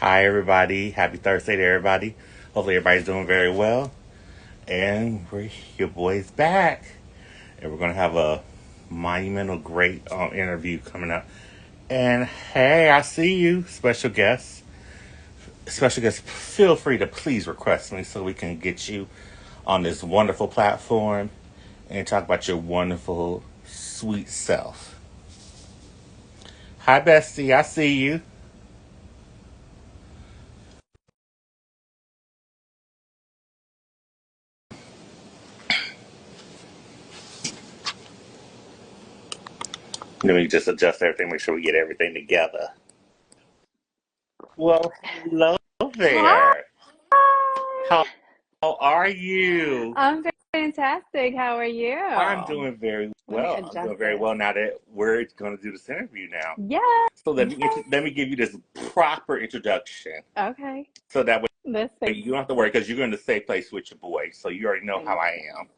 Hi, everybody. Happy Thursday to everybody. Hopefully, everybody's doing very well. And your boy's back. And we're going to have a monumental, great interview coming up. And hey, I see you, special guest. Special guest, feel free to please request me so we can get you on this wonderful platform and talk about your wonderful, sweet self. Hi, Bestie. I see you. Let me just adjust everything, make sure we get everything together. Well, hello Hi, there. How are you? I'm fantastic. How are I'm you? doing very Let me well. I'm adjust doing very this. well now that we're going to do this interview now. Yes, So yes. let me give you this proper introduction, Okay. so that way Let's see. you don't have to worry because you're in the safe place with your boy. So you already know how Thank I you. am.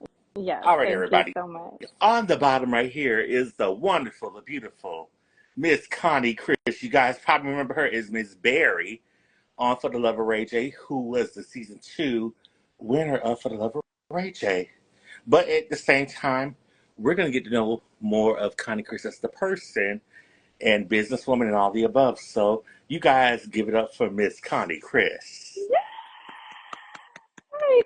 Yes, All right, thank you everybody. so much. On the bottom right here is the wonderful, the beautiful Miss Connie Chris. You guys probably remember her as Mz.Berry on For the Love of Ray J, who was the season 2 winner of For the Love of Ray J. But at the same time, we're going to get to know more of Connie Chris as the person and businesswoman and all the above. So you guys give it up for Miss Connie Chris. Yay!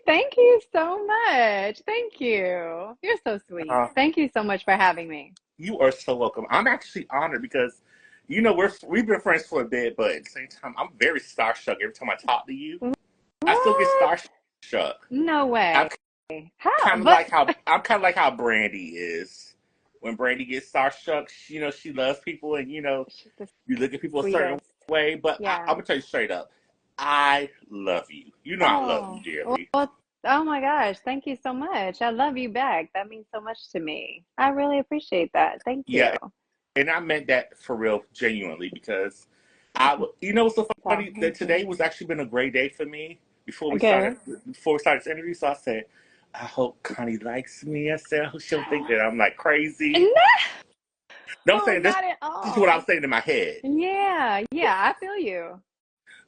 Thank you so much. Thank you. You're so sweet. Uh, Thank you so much for having me. you are so welcome. I'm actually honored because, we've been friends for a bit, but at the same time, I'm very starstruck every time I talk to you. I still get What? starstruck. No I'm way. How? kind of But like how I'm kind of like how Brandy is. When Brandy gets starstruck, she loves people, and she's the you look at people a certain sweetest. way. But I'm Yeah. gonna tell you straight up, I love you. You know I love you Oh, dearly. well, oh my gosh. Thank you so much. I love you back. That means so much to me. I really appreciate that. Thank you. Yeah, and I meant that for real, genuinely, because what's so So, funny that thank today you. was actually been a great day for me Okay. before we started this interview. So I said, I hope Connie likes me. I said, I hope she don't think that I'm like crazy. No, I'm No, saying this. not at This is what I was all. saying in my head. Yeah, yeah, I feel you.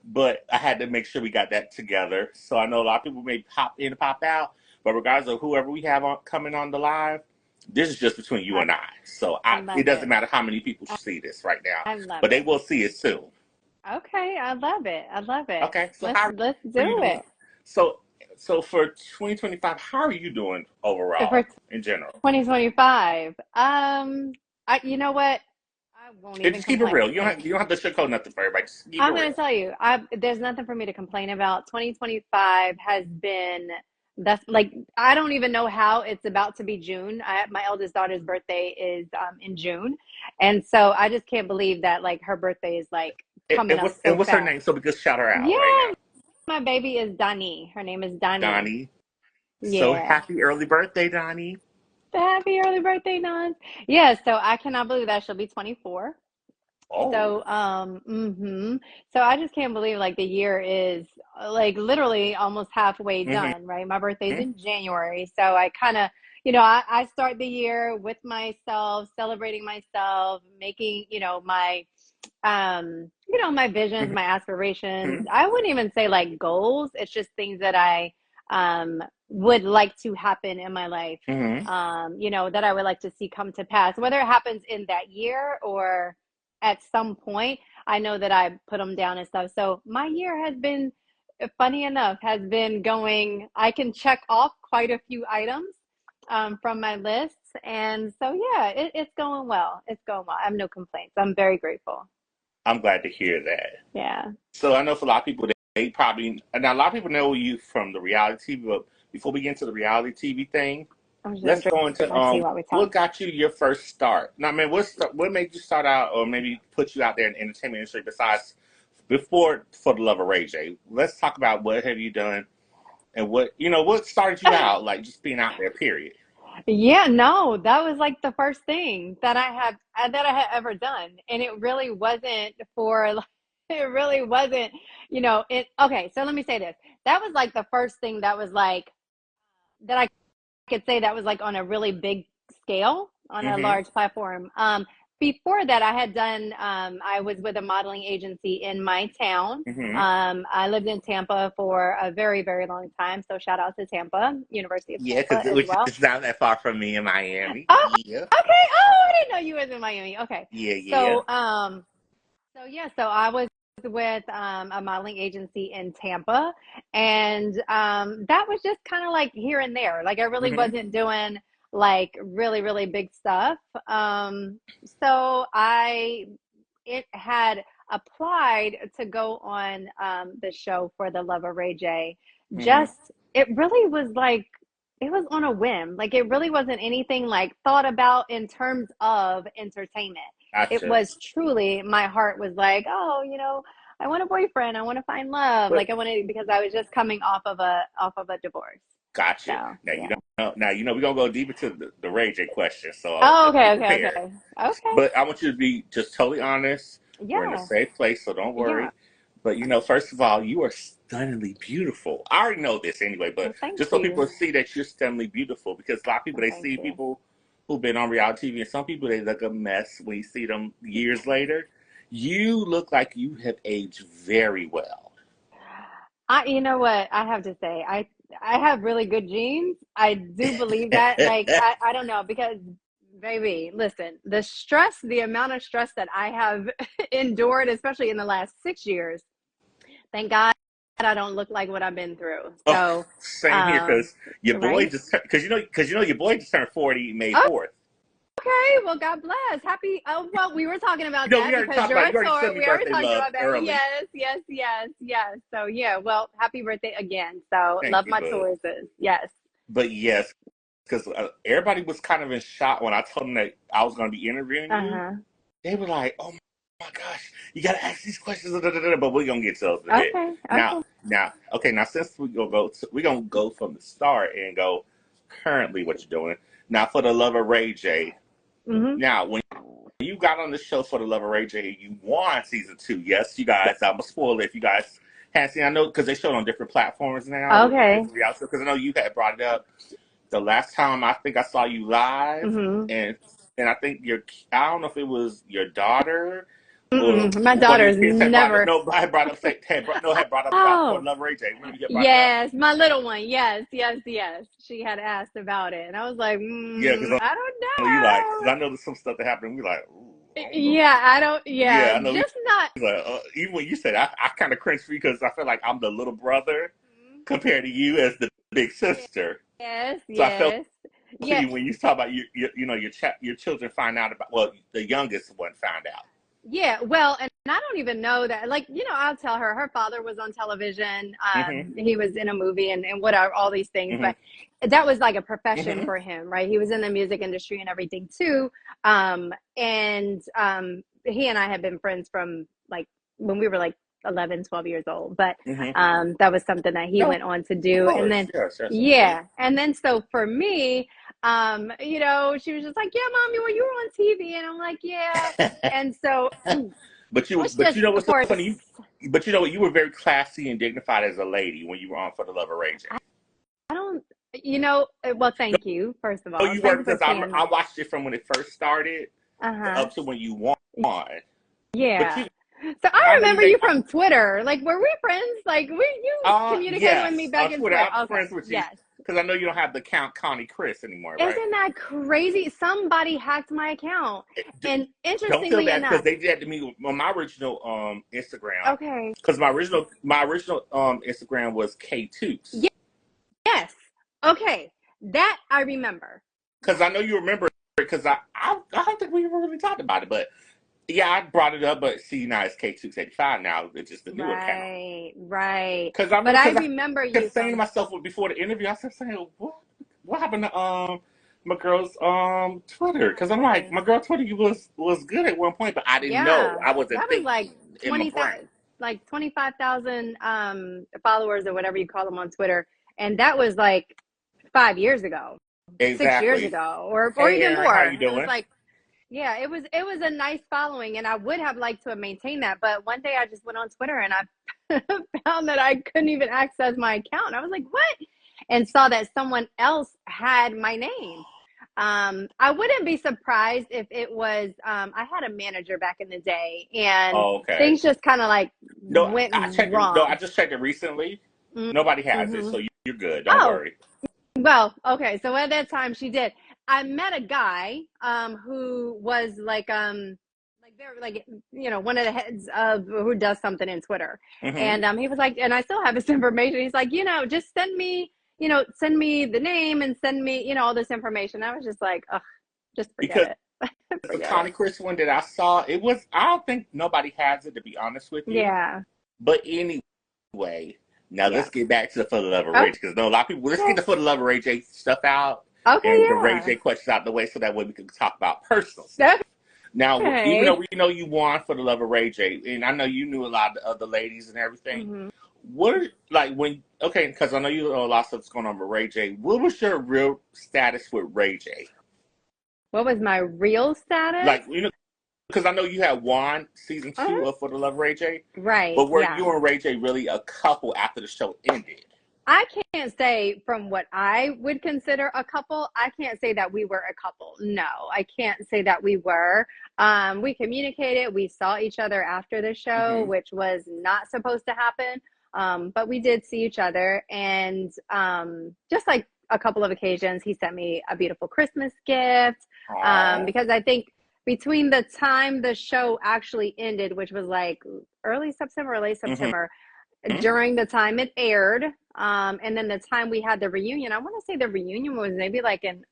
But I had to make sure we got that together. So I know a lot of people may pop in and pop out, but regardless of whoever we have coming on the live, this is just between you I, and I. So I it love doesn't it. matter how many people I, see this right now, I love but they it. will see it soon. Okay, I love it. I love it. Okay, so Let's are you do doing? it. So so for 2025, how are you doing For overall in general? 2025. You know what? I won't And even just keep it complain. real. You don't have to sugarcoat nothing for everybody. Just keep it I'm going to real. tell you, there's nothing for me to complain about. 2025 has been that's like I don't even know how it's about to be June. My eldest daughter's birthday is in June, and so I just can't believe that like her birthday is like coming up And so what's her fast. name? So we can shout her out right Yeah, now. my baby is Dani. Her name is Dani. Donnie. So Yeah. happy early birthday, Donnie. Happy early birthday, Don. Yeah, so I cannot believe that she'll be 24. Oh. So, so I just can't believe like the year is like literally almost halfway Mm-hmm. done, right? My birthday's in January. So I kind of, I start the year with myself, celebrating myself, making, my visions, my aspirations. Mm-hmm. I wouldn't even say like goals. It's just things that I would like to happen in my life. Mm-hmm. That I would like to see come to pass, whether it happens in that year or at some point. I know that I put them down and stuff. So my year has been, funny enough, has been going. I can check off quite a few items from my list, and so yeah, it's going well. It's going well. I have no complaints. I'm very grateful. I'm glad to hear that. Yeah. So I know for a lot of people, they probably now a lot of people know you from the reality TV. But before we get into the reality TV thing, I'm just gonna let's drink go into my tea while we talk. what got you your first start. Now, man, what made you start out, or maybe put you out there in the entertainment industry besides before For the Love of Ray J? Let's talk about what have you done and what started you out like just being out there. Period. Yeah, no, that was like the first thing that I had ever done, and it really wasn't for like, it really wasn't, it. Okay, so let me say this. That was like the first thing that was like that I could say that was like on a really big scale, on a Mm-hmm. large platform. before that, I had done, I was with a modeling agency in my town. Mm-hmm. I lived in Tampa for a very, very long time. So shout out to Tampa, University of Yeah, Tampa because as well. it's not that far from me in Miami. Oh, Yeah. okay. Oh, I didn't know you was in Miami. Okay. Yeah, yeah. So, so I was with a modeling agency in Tampa, and that was just kind of like here and there. Like I really Mm-hmm. wasn't doing like really, really big stuff. So I it had applied to go on the show for the Love of Ray J. Mm-hmm. Just it really was like it was on a whim. Like it really wasn't anything like thought about in terms of entertainment. It Gotcha. was truly my heart was like, oh, I want a boyfriend. I want to find love. But Like I wanted because I was just coming off of a divorce. gotcha. So Now you yeah. don't know. Now you know we're gonna go deeper to the Ray J question, so Oh, be okay, okay, prepared. okay. Okay. But I want you to be just totally honest. We're in a Yeah. safe place, so don't Yeah. worry. But first of all, you are stunningly beautiful. I already know this anyway, but Well, thank just so you. people see that you're stunningly beautiful, because a lot of people Well, they thank see you. people who've been on reality TV, and some people they look a mess when you see them years later. You look like you have aged very well. You know what I have to say? I have really good genes. I do believe that. Like I don't know because baby, listen, the amount of stress that I have endured, especially in the last 6 years, thank God I don't look like what I've been through. Oh, So, same here, um, because your boy right? just because your boy just turned 40 May Oh, 4th. okay. Well, God bless. Happy. Oh, well, we were talking about We that already because talked you're about a you already Taurus. sent me We already birthday talked love about that. early. Yes, yes, yes, yes. So, yeah. Well, happy birthday again. So, Thank love you, my bud. Tauruses. Yes. But yes, because everybody was kind of in shock when I told them that I was going to be interviewing you. Uh-huh. They were like, "Oh my gosh, you got to ask these questions." Da, da, da, da. But we're gonna get to those in a bit. Okay. Now, Okay. okay. Now, since we're gonna go from the start and go currently what you're doing. Now, for the Love of Ray J. Mm-hmm. Now, when you got on the show for the Love of Ray J, you won season 2. Yes, you guys. I'm gonna spoil it if you guys haven't seen. I know because they showed on different platforms now with the Okay. different reality. Because I know you had brought it up the last time I think I saw you live, Mm-hmm. and I think I don't know if it was your daughter or Mm-mm. My one of your daughter's kids had brought up never. no had brought up had brought up about for Oh, Love Ray J. Remember you had brought it up? yes. My little one. Yes, yes, yes. She had asked about it. And I was like, Yeah, because I I know you like because don't I know there's some stuff that happened. We like, ooh, I know. don't know. Yeah, I don't. Yeah, Yeah, I know. just not. Like, even when you said I kind of cringe for you because I feel like I'm the little brother compared to you as the big sister. Yes, So I felt yes. for Yeah, you when you talk about your children find out about the youngest one found out. yeah. Well, and I don't even know that. Like, I'll tell her her father was on television. Mhm. He was in a movie and whatever, all these things. Mhm. But that was like a profession Mhm. for him, right? He was in the music industry and everything too. And he and I had been friends from like when we were like 11, 12 years old. But Mhm. that was something that he No, went on to of do. And course. then, Yes. Yes. yeah. And then so for me, she was just like, yeah, mommy, well, you were on TV. And I'm like, yeah. And so it's but just, you know of what's so course, funny? But you know what? You were very classy and dignified as a lady when you were on for the Love of Ray J. I don't, well, thank you, first of No, all. you were Thank you for because saying I that. watched it from when it first started Uh-huh. up to when you won. But Yeah. So I I know you remember made. you from Twitter. Like, were we friends? Like, you communicated with me Yes, back on in Twitter. Twitter. I'm Okay. friends with you Yes. because I know you don't have the account Connie Chris anymore, right? Isn't that crazy? Somebody hacked my account. And Don't feel interestingly bad because enough, they did that to me on my original Instagram. okay. Because my original Instagram was KTookes. Yes. Okay. That I remember. Because I know you remember it because I don't think we ever really talked about it, but yeah, I brought it up. But see, now it's K285 now. It's just the new account. Right. Right. Because I But remember I because I remember you kept saying to from, myself before the interview, I kept saying, what happened to my girl's Twitter? Because I'm like, right. my girl Twitter was good at one point, but I didn't know. Yeah, I wasn't that was thinking like in my brain. 25,000 followers or whatever you call them on Twitter, and that was like 5 years ago, 6 years Exactly. ago, or Hey even Aaron, how more. you It was doing? like, yeah, it was a nice following, and I would have liked to have maintained that, but one day I just went on Twitter and I found that I couldn't even access my account. I was like, what? And saw that someone else had my name. I wouldn't be surprised if it was, I had a manager back in the day and Oh, okay. things just kind of like No, went I checked it. No, I wrong. just checked it recently. Nobody has it, Mm-hmm. so you're good. Don't Oh, worry. well, okay. So at that time she did. I met a guy who was like very like one of the heads of who does something in Twitter. Hmm. And he was like, and I still have his information. He's like, just send me the name and send me, all this information. I was just like, ugh, just forget Because it. the Forget it. Connie Chris one that I saw, it was. I don't think nobody has it, to be honest with you. Yeah. But anyway, now Yeah. let's get back to the For the Love of Ray J, Okay. because I know a lot of people. Let's get the For the Love of Ray J stuff out Okay, and the Ray yeah. J questions out the way, so that way we can talk about personal stuff. Now, even though Okay. we know you won For the Love of Ray J, and I know you knew a lot of the other ladies and everything. Hmm. What are, like when okay? Because I know you know a lot of stuff's going on with Ray J. What was your real status with Ray J? What was my real status? Like because I know you had won season Uh-huh. 2 of For the Love of Ray J, Right. but were Yeah. you and Ray J really a couple after the show ended? I can't say from what I would consider a couple. I can't say that we were a couple. No, I can't say that we were. We communicated. We saw each other after the show, Hmm. which was not supposed to happen. But we did see each other. And just like a couple of occasions, he sent me a beautiful Christmas gift. Oh. Because I think between the time the show actually ended, which was like early September, late Hmm. September, during the time it aired, and then the time we had the reunion, I want to say the reunion was maybe like in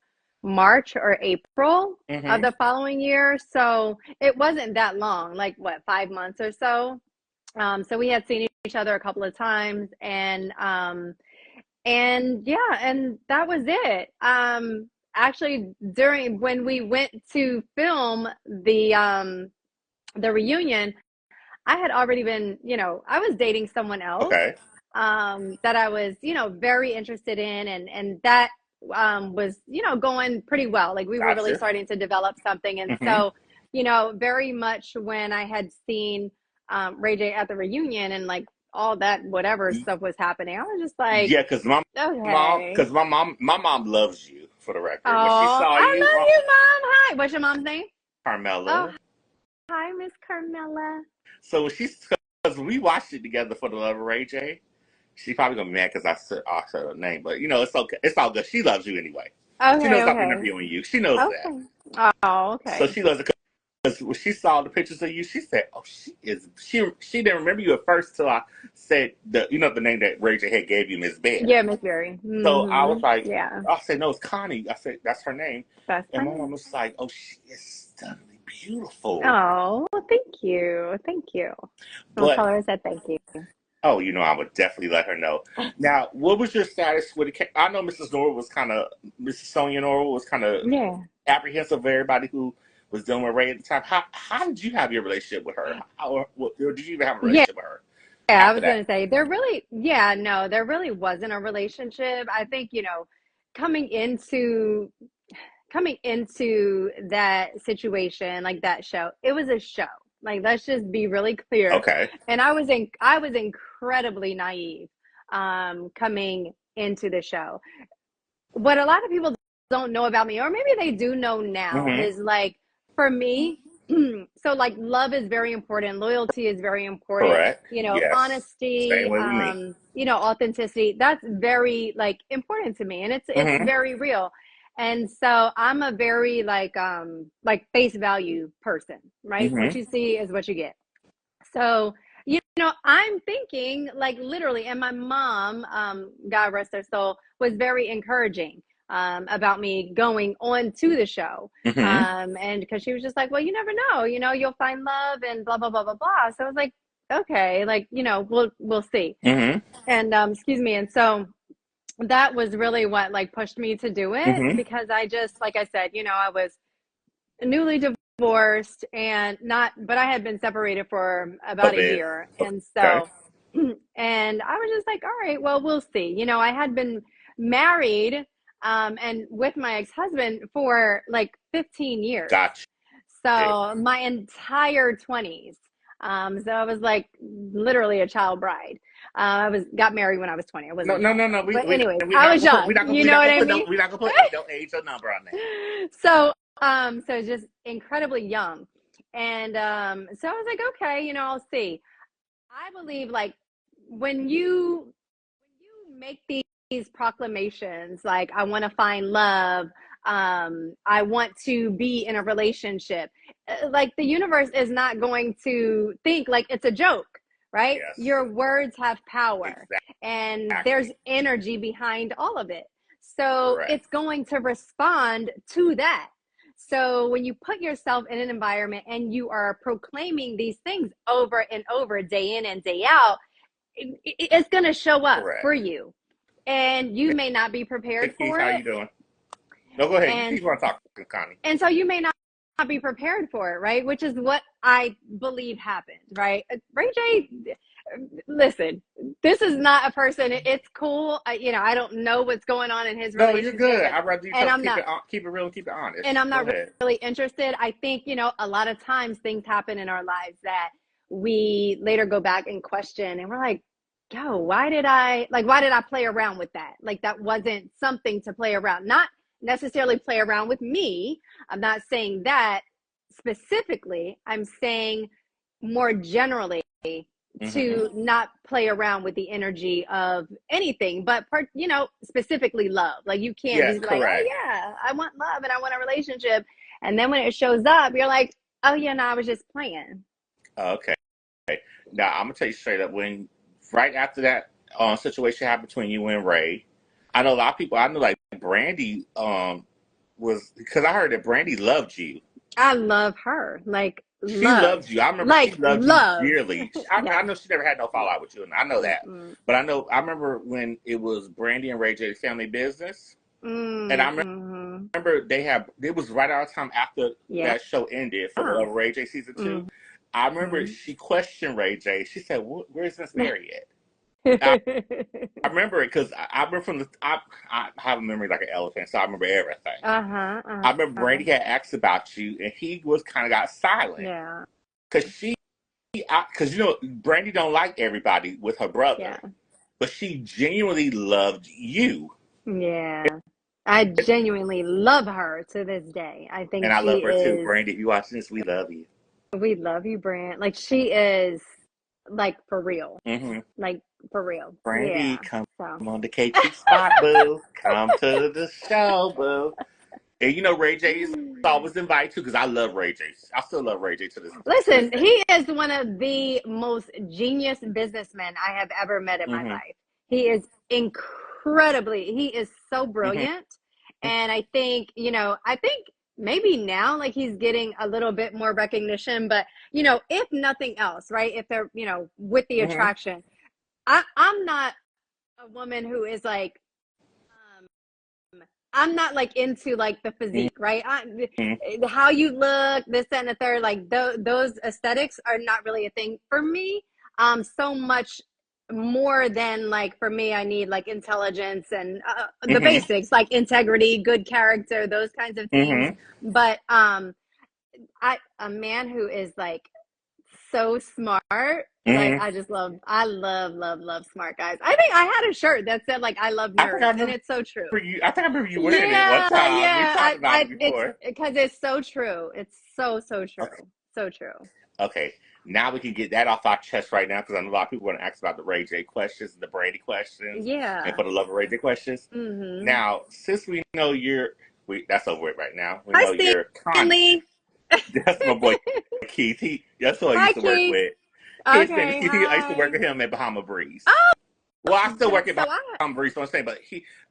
March or April of Hmm. the following year. So it wasn't that long, like what, 5 months or so. So we had seen each other a couple of times, and yeah, and that was it. Actually, during when we went to film the reunion, I had already been, I was dating someone else Okay. that I was, very interested in, and that was, going pretty well. Like we were really Gotcha. starting to develop something, and Hmm. so, very much when I had seen Ray J at the reunion and like all that whatever stuff was happening, I was just like, Yeah, because okay, my mom loves you. For the record, when she oh, saw I you, love you, mom. Hi, what's your mom's name? Oh, Carmela. hi, Miss Carmela. So when because we watched it together For the Love of Ray J, she probably gonna be mad because I said her name, but it's okay. It's all good. She loves you anyway. She Okay, knows I'm okay, interviewing you. She knows that. okay. Oh, So okay. she loves it because when she saw the pictures of you, she said, "Oh, she didn't remember you at first till I said the name that Ray J had gave you, Mz.Berry." Yeah, Mz.Berry. So I was Mm-hmm. like, Yeah, I said, no, it's Connie. I said, that's her name. that's And her my mom name. was like, oh, she is stunningly beautiful. Oh, well, thank you. Thank you. I'll But, tell her I said thank you. oh, I would definitely let her know. Now, what was your status with it? I know Mrs. Sonia Norwood was kind of Yeah. apprehensive of everybody who was dealing with Ray at the time. How did you have your relationship with her? Or did you even have a Yeah, relationship with her I after was that? gonna say no, there really wasn't a relationship. I think, coming into coming into that situation, like that show, it was a show. Like, let's just be really clear. Okay. And I was incredibly naive coming into the show. What a lot of people don't know about me, or maybe they do know now, Mm-hmm. is like for me, so like love is very important, loyalty is very important, Correct. Yes. Same honesty, way with me. authenticity. That's very like important to me, and it's Mm-hmm. very real. And so I'm a very like face value person, right? What Mm-hmm. you see is what you get. So, I'm thinking like literally, and my mom, God rest her soul, was very encouraging about me going on to the show. Mm-hmm. And because she was just like, well, you never know, you'll find love and blah, blah, blah, blah, blah. So I was like, okay, like, we'll see. Mm-hmm. And excuse me. And so that was really what like pushed me to do it, Mm-hmm. because I just, like I said, I was newly divorced and not, but I had been separated for A about a bit. year. And Okay. so, and I was just like, all right, well, we'll see. I had been married and with my ex-husband for like 15 years. Gotcha. So my entire 20s. So I was like literally a child bride. I got married when I was 20. I No, wasn't no, young no, no. though. But anyways, We're I not was gonna put young. You know what I mean? we're not gonna put no age or number on that. So just incredibly young. And so I was like, okay, I'll see. I believe like when you make these proclamations, like I want to find love, I want to be in a relationship, like the universe is not going to think like it's a joke, right? Yes, Your words have power and there's exactly. energy behind all of it. So Correct. it's going to respond to that. So when you put yourself in an environment and you are proclaiming these things over and over, day in and day out, it's going to show up Correct. for you. And you may not be Hey prepared Keith, for how it. you doing? No, go ahead. You And keep on talking, Connie. and so you may not be prepared for it, right? Which is what I believe happened, right? Ray J, listen, this is not a person. It's cool. I don't know what's going on in his No, you're relationship, good. I'd rather you and I'm keep not it keep it real and keep it honest. and I'm Go not ahead. really interested. I think, a lot of times things happen in our lives that we later go back and question, and we're like, yo, why did I play around with that? Like, that wasn't something to play around. Not necessarily play around with me. I'm not saying that specifically. I'm saying more generally Mm-hmm. to not play around with the energy of anything, but specifically love. Like, you can't Yes, just be like, oh correct. yeah, I want love and I want a relationship, and then when it shows up, you're like, oh yeah, no, I was just playing. Okay. Now I'm gonna tell you straight up. When right after that situation happened between you and Ray, I know a lot of people. I know like Brandy was because I heard that Brandy loved you. I love her, like She love, loved you. I remember she like loved you love. dearly. I Yes. know she never had no fallout with you, and I know that. Mm-mm. But I remember when it was Brandy and Ray J's family business, and I Mm-hmm. remember it was right around the time after Yeah. that show ended for the Love of Ray J season 2. I remember Mm-hmm. she questioned Ray J. She said, "Where's Mz.Berry at?" I remember it because I remember I have a memory like an elephant, so I remember everything. Uh-huh. I remember Uh-huh. Brandy had asked about you, and he was kind of got silent Yeah. because because Brandy don't like everybody with her Yeah. brother, but she genuinely loved you, Yeah. I genuinely love her to this day. I think and I she love her too. is, Brandy, if you watching this, we love you. we love you, Brand. Like, she is, like, for real. Mm-hmm. Like, for real. Brandy, Yeah. come So. on the KTookes spot, boo. Come to the show, boo. And Ray J is always invited too because I love Ray J. I still love Ray J to this Listen, day. he is one of the most genius businessmen I have ever met in my Mm-hmm. life. He is he is so Mm-hmm. brilliant. And I think maybe now, like, he's getting a little bit more recognition, but, if nothing else, right? If they're, with the Mm-hmm. attraction, I'm not a woman who is like, um, I'm not like into like the physique, right? How you look, this, that, and the third, like those aesthetics are not really a thing for me. So much more than, like, for me, I need like intelligence and the Mm-hmm. basics, like integrity, good character, those kinds of things. Mm-hmm. But a man who is like so smart. Like, Mm-hmm. I love smart guys. I think I had a shirt that said like, I love I think I nerds, and remember it's so true. you. I think I remember you wearing it one Yeah, time. We yeah. talked about it It's before. because it's so true. It's so Okay. true. So true. Okay. Now we can get that off our chest right now because I know a lot of people want to ask about the Ray J questions, the Brady questions, and Yeah. for the love of Ray J questions. Mm-hmm. Now, since we know that's over with right now. We Hi, know you're Connie. Stanley. That's my boy Keith. That's who I Hi, used to work Keith. with. His name is Okay. Keith. I used to work Hi. with him at Bahama Breeze. Oh, Well, I still work that's at so. I Bahama Breeze, so I'm saying, but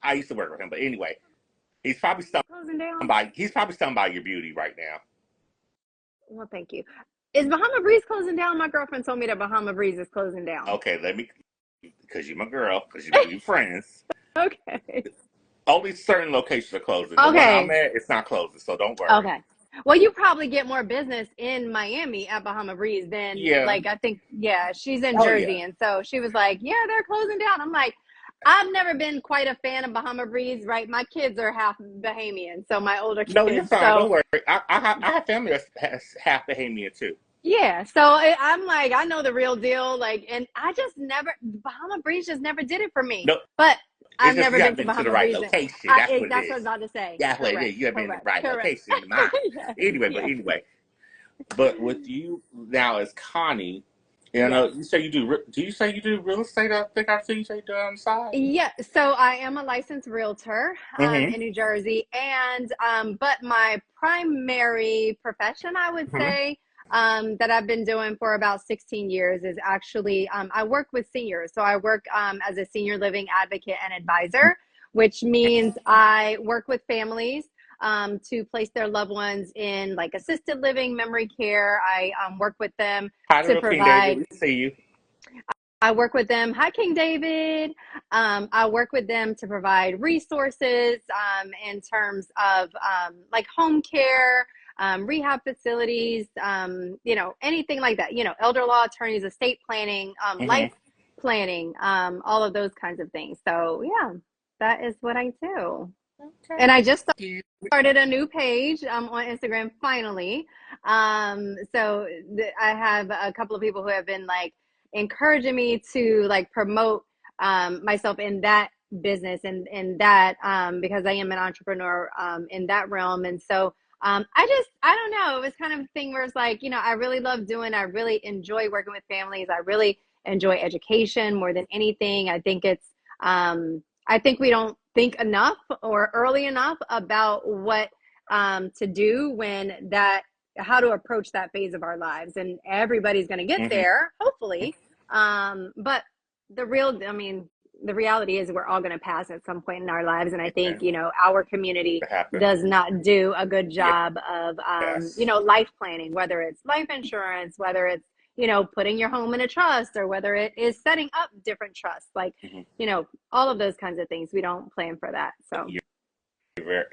I used to work with him. But anyway, he's probably stunned closing down. by your beauty right now. Well, thank you. Is Bahama Breeze closing down? My girlfriend told me that Bahama Breeze is closing down. Okay, because you're my girl, because you friends. Okay. Only certain locations are closing. The one I'm Okay. at, it's not closing, so don't worry. Okay. Well, you probably get more business in Miami at Bahama Breeze than, Yeah. like, I think, yeah, she's in Oh yeah. Jersey. And so she was like, yeah, they're closing down. I'm like, I've never been quite a fan of Bahama Breeze, right? My kids are half Bahamian, so my older No, you're kids. fine. So, Don't worry. I have family that's half Bahamian too. Yeah, so I'm like, I know the real deal, like, and I just never, Bahama Breeze just never did it for me. No, But it's I've just never you been haven't to been to the Bahama right Breeze. location. That's what it That's what I was is. about to say. That's what it Correct, is. You haven't been in the correct, right correct. location in mine. Yes, Anyway, but yes, anyway, but with you now as Connie, yes. you say you do. Do you say you do real estate? I think I see you say you do it on the side. Yeah, so I am a licensed realtor Mm-hmm. in New Jersey, and but my primary profession, I would Mm-hmm. say, that I've been doing for about 16 years is actually I work with seniors. So I work as a senior living advocate and advisor, which means I work with families to place their loved ones in like assisted living, memory care. I work with them Hi, to little King David. provide We see you. I work with them. Hi, King David. I work with them to provide resources in terms of like home care, rehab facilities, anything like that. Elder law attorneys, estate planning, life Mm-hmm. planning, all of those kinds of things. So, yeah, that is what I do. And Okay. I just started a new page on Instagram finally. I have a couple of people who have been like encouraging me to like promote myself in that business and in that because I am an entrepreneur in that realm. And so I don't know, it was kind of a thing where it's like, I really love doing, I really enjoy working with families. I really enjoy education more than anything. I think we don't think enough or early enough about what to do how to approach that phase of our lives. And everybody's going to get Mm-hmm. there, hopefully. But the reality is we're all going to pass at some point in our lives. And I think, Amen. our community To happen. does not do a good job of, Yes. life planning, whether it's life insurance, whether it's, putting your home in a trust, or whether it is setting up different trusts. Like, Mm-hmm. all of those kinds of things. We don't plan for that. So,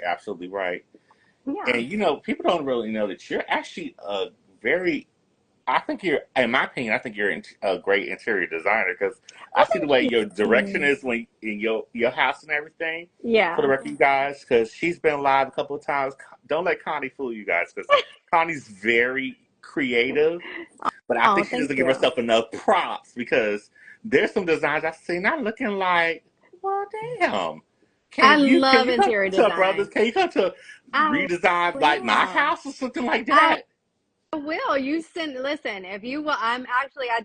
Absolutely right. yeah. And people don't really know that you're actually a very. I think you're, in my opinion, I think you're a great interior designer because Oh, I see the way thank your direction you. is when in your house and everything. For the Yeah. record, you guys, because she's been live a couple of times. Don't let Connie fool you guys because Connie's very creative, but I Oh, think she thank doesn't give you. herself enough props because there's some designs I've seen not looking like, well, damn. I Can love you come interior to our brothers? design. Can you come to I redesign like my will. house or something like I that? will. Listen, if you will, I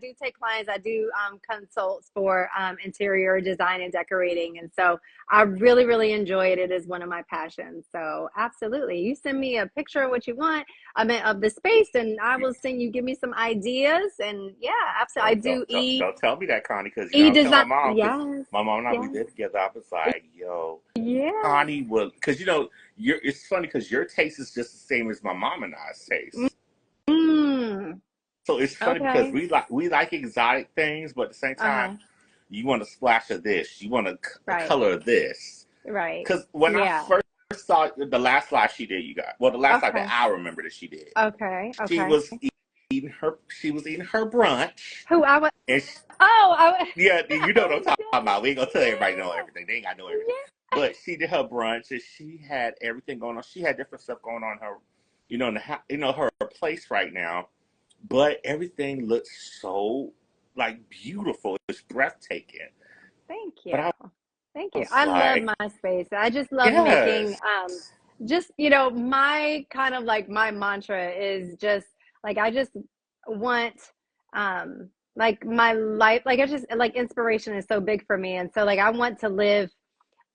do take clients, I do consults for interior design and decorating. And so I really, really enjoy it. It is one of my passions. So absolutely. You send me a picture of what you want, of the space, and I will give me some ideas. And yeah, absolutely. I do Don't tell me that, Connie, because I was telling e-design. my mom because Yes. my mom and I we Yes. did together. I was like, yo, Yeah. Connie will, because you're. It's funny because your taste is just the same as my mom and I's taste. Mm, So it's funny because okay. we like exotic things, but at the same time, Uh-huh. you want a splash of this, you want a Right. color of this. Right. Because when I Yeah. first saw the last slide she did, the last slide that Okay. I remember that she did, Okay. she Okay. was eating her brunch, Who I was and Oh, I was yeah, you know what I'm Oh talking about. We ain't gonna tell everybody know goodness. everything. They ain't gotta know everything. Yeah. But she did her brunch and she had everything going on. She had different stuff going on in her, in her place right now. But everything looks so like beautiful. It's breathtaking. Thank you. But I Thank you. was I love like, my space. I just love making yes. my kind of like my mantra is just like I just want like my life like I just like inspiration is so big for me, and so like I want to live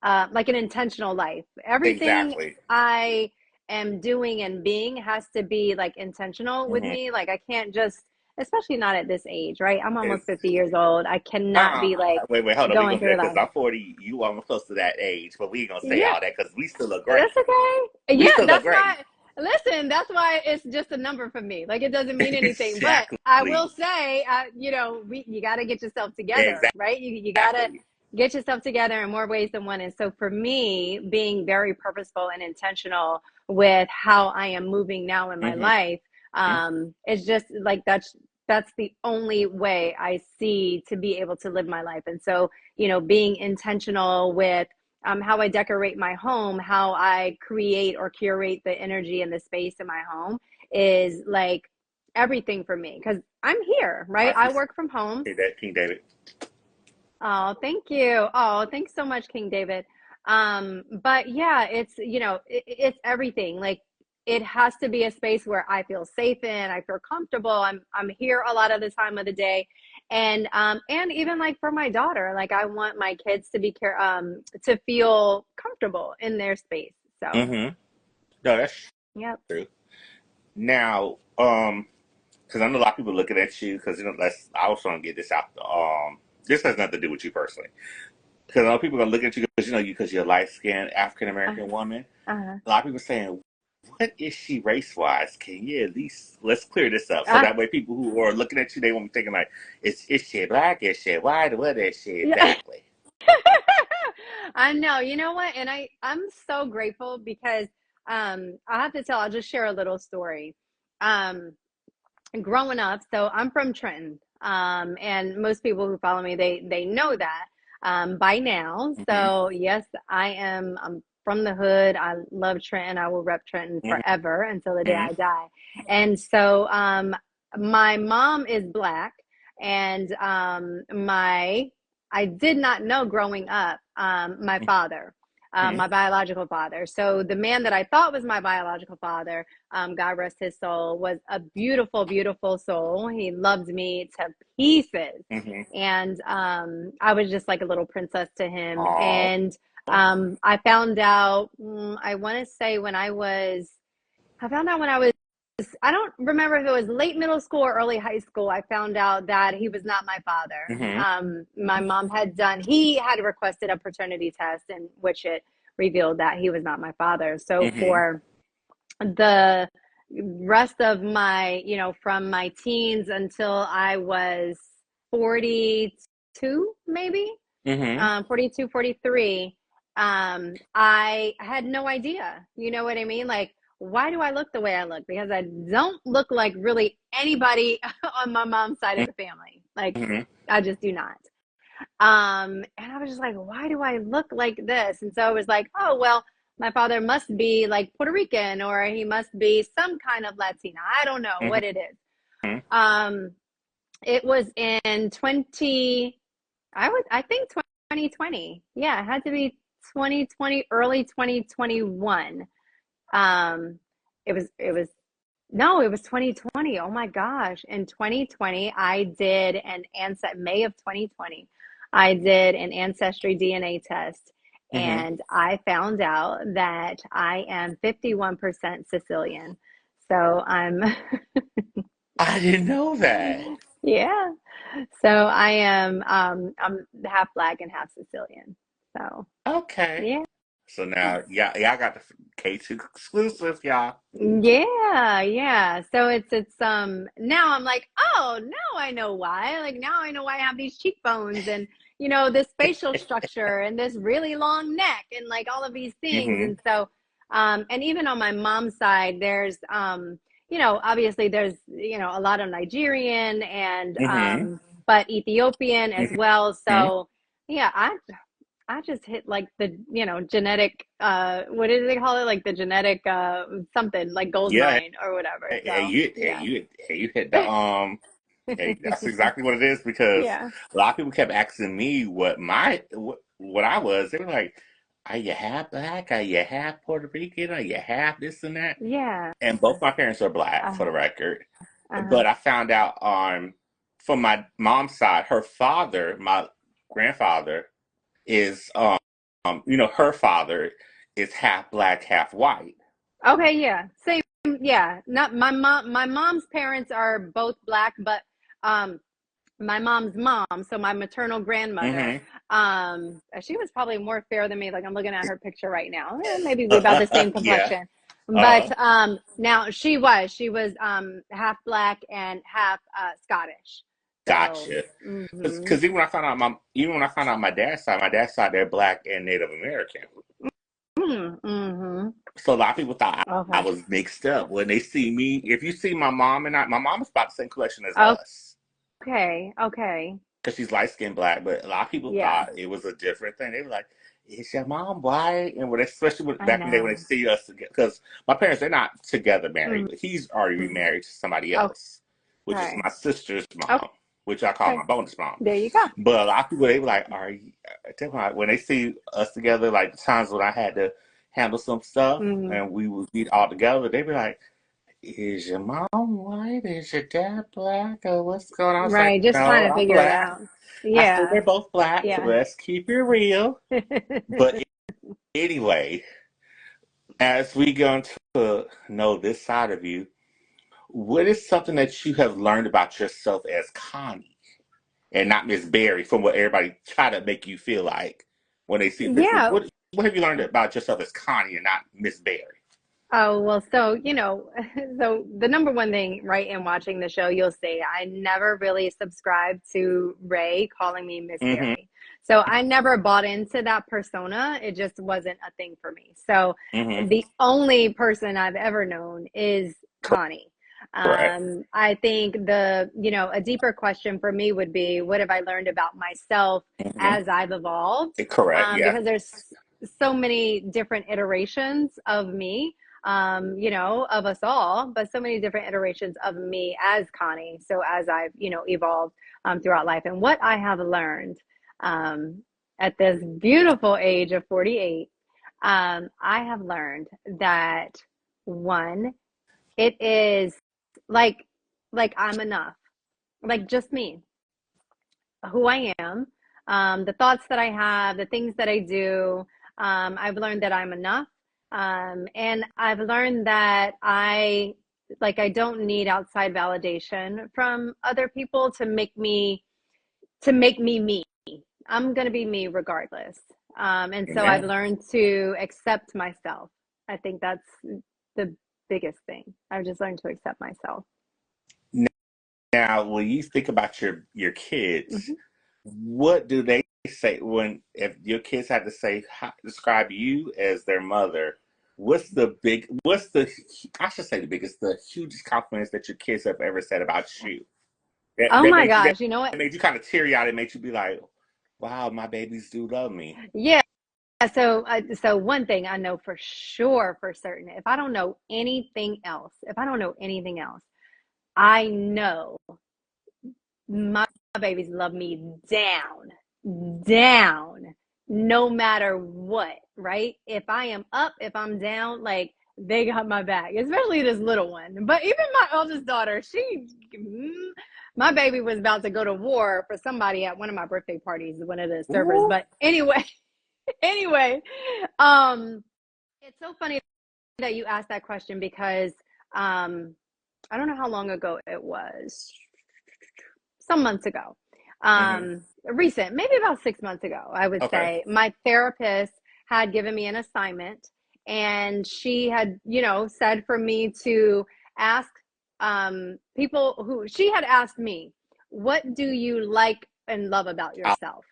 like an intentional life. Everything Exactly. I am doing and being has to be like intentional with Mm-hmm. me. Like I can't just, especially not at this age, right? I'm almost It's 50 years old. I cannot be like wait, hold on. We going gonna do through that because life. I'm 40. You almost close to that age, but we ain't gonna say Yeah, all that because we still look great. that's okay. We Yeah, still look that's great. why. Listen, that's why it's just a number for me. Like it doesn't mean anything. But I will Exactly. say, you got to get yourself together, right? You got to Exactly. get yourself together in more ways than one. And so for me, being very purposeful and intentional with how I am moving now in my Mm-hmm. life, it's just like that's the only way I see to be able to live my life. And so, being intentional with how I decorate my home, how I create or curate the energy and the space in my home is like everything for me because I'm here, I right? I appreciate work from home. that, King David. Oh, thank you. Oh, thanks so much, King David. But yeah, it's, it's everything. Like it has to be a space where I feel safe in, I feel comfortable. I'm here a lot of the time of the day. And even like for my daughter, like I want my kids to to feel comfortable in their space. So, Mm-hmm. No, that's yep. true. Now, because I know a lot of people looking at you, because let's. I also want to get this out. This has nothing to do with you personally, because a lot of people are gonna look at you because because you're a light skinned African American Uh-huh. woman. Uh-huh. A lot of people saying, "What is she race wise?" Can you at least let's clear this up so Uh, that way people who are looking at you, they won't be thinking like, "Is she black? Is she white? What is she yeah. exactly?" I know. You know what? And I'm so grateful because I have to tell, I'll just share a little story. Um Growing up, so I'm from Trenton. And most people who follow me, they know that by now. Mm-hmm. So yes, I'm from the hood. I love Trenton. I will rep Trenton forever until the day Mm-hmm. I die. And so my mom is black and my I did not know growing up my father. Mm-hmm. My biological father. So the man that I thought was my biological father, God rest his soul, was a beautiful, beautiful soul. He loved me to pieces. Mm-hmm. And I was just like a little princess to him. Oh. And I found out, I want to say I found out when I was, I don't remember if it was late middle school or early high school. I found out that he was not my father. Mm-hmm. My mom he had requested a paternity test in which it revealed that he was not my father. So Mm-hmm. for the rest of my, from my teens until I was 42, maybe, Mm-hmm. 42, 43, I had no idea. You know what I mean? Like, why do I look the way I look? Because I don't look like really anybody on my mom's side of the family. Like, Mm-hmm. I just do not. And I was just like, why do I look like this? And so I was like, oh, well, my father must be like Puerto Rican or he must be some kind of Latina. I don't know what it is. Mm-hmm. Um, it was in I think 2020. Yeah, it had to be 2020, early 2021. Um, it was no, it was 2020. Oh my gosh. In 2020, I did May of 2020. I did an ancestry DNA test Mm-hmm. and I found out that I am 51% Sicilian. So I'm I didn't know that. yeah. So I am I'm half black and half Sicilian. So Okay. yeah. So now, yeah, y'all got the K2 exclusive, y'all. Yeah, yeah. So it's now I'm like, oh, now I know why. Like now I know why I have these cheekbones and this facial structure and this really long neck and like all of these things. Mm-hmm. And so and even on my mom's side there's obviously there's a lot of Nigerian and Mm-hmm. but Ethiopian as well. Mm-hmm. So yeah, I just hit like the, genetic, what do they call it? Like the genetic, something like gold Yeah, mine or whatever. hey, So you, hey, yeah. you, hey, you hit the hey, that's exactly what it is because Yeah. a lot of people kept asking me what I was. They were like, "Are you half black? Are you half Puerto Rican? Are you half this and that?" Yeah. And both my parents are black, for Uh, the record. uh-huh. But I found out on from my mom's side, her father, my grandfather, is her father is half black, half white. Okay. Yeah. Same. Yeah. Not my mom's parents are both black, but, um, my mom's mom, so my maternal grandmother, Mm-hmm. she was probably more fair than me. Like I'm looking at her picture right now. Maybe we about the same Yeah. complexion. But Uh, now she was half black and half Scottish. So, gotcha. hmm Because even when I found out my dad's side they're black and Native American. mm-hmm. So a lot of people thought I Okay. was mixed up when they see me. If you see my mom and my mom is about the same collection as Okay. us. Okay. because she's light skinned black, but a lot of people Yeah, thought it was a different thing. They were like, "Is your mom white?" And when, especially I back in the day when they know. see us together, because my parents they're not together Mm-hmm. married. He's already remarried to somebody else, which is Okay. my sister's mom, Okay. which I call my bonus mom. There you go. But a lot of people they were like, "Are you?" When they see us together, like the times when I had to handle some stuff Mm-hmm. and we would be all together, they be like, "Is your mom white? Is your dad black? Or what's going on?" I was like, Right. Just "No, trying to I'm figure it black." out. I said, Yeah. "They're both black. Yeah. Let's keep it real." But anyway, as we go to know this side of you, what is something that you have learned about yourself as Connie and not Mz.Berry from what everybody try to make you feel like when they see pictures? Yeah. What have you learned about yourself as Connie and not Mz.Berry? Oh, well, so, so the number one thing, right, in watching the show, you'll see I never really subscribed to Ray calling me Miss Mm-hmm. Berry. So I never bought into that persona. It just wasn't a thing for me. So Mm-hmm. the only person I've ever known is Connie. Correct. I think a deeper question for me would be, what have I learned about myself Mm-hmm. as I've evolved? Correct. Yeah. Because there's so many different iterations of me, of us all, but so many different iterations of me as Connie. So as I've, evolved throughout life, and what I have learned um, at this beautiful age of 48, I have learned that one, it is like, I'm enough, like just me, who I am, the thoughts that I have, the things that I do. I've learned that I'm enough. And I've learned that I don't need outside validation from other people to make me me. I'm going to be me regardless. And so I've Amen. learned to accept myself. I think that's the biggest thing. I've just learned to accept myself. Now, when you think about your kids, Mm-hmm. what do they say when if your kids had to say describe you as their mother? What's the I should say the biggest, the hugest compliments that your kids have ever said about you? That, Oh that my made you that gosh, you know what? made you kind of teary eyed and made you be like, "Wow, my babies do love me." Yeah. So one thing I know for sure, for certain, if I don't know anything else, I know my babies love me down, no matter what, right? If I am up, if I'm down, like they got my back, especially this little one. But even my eldest daughter, my baby was about to go to war for somebody at one of my birthday parties, one of the servers. Ooh. But anyway, anyway, um, it's so funny that you asked that question because I don't know how long ago it was, some months ago. Mm-hmm. Recent, maybe about 6 months ago, I would Okay. say. My therapist had given me an assignment, and she had, said for me to ask people who she had asked me, what do you like and love about I, yourself?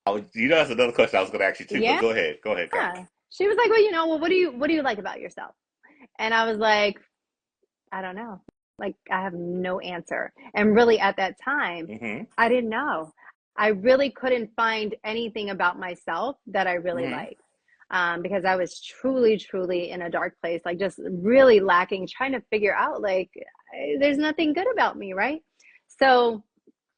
that's another question I was going to ask you too. But Yeah. go ahead, Connie. She was like, well, what do you like about yourself? And I was like, I don't know. Like, I have no answer. And really, at that time, Mm-hmm. I didn't know. I really couldn't find anything about myself that I really Mm-hmm. liked, because I was truly, truly in a dark place, like just really lacking, trying to figure out, like, there's nothing good about me, right? So,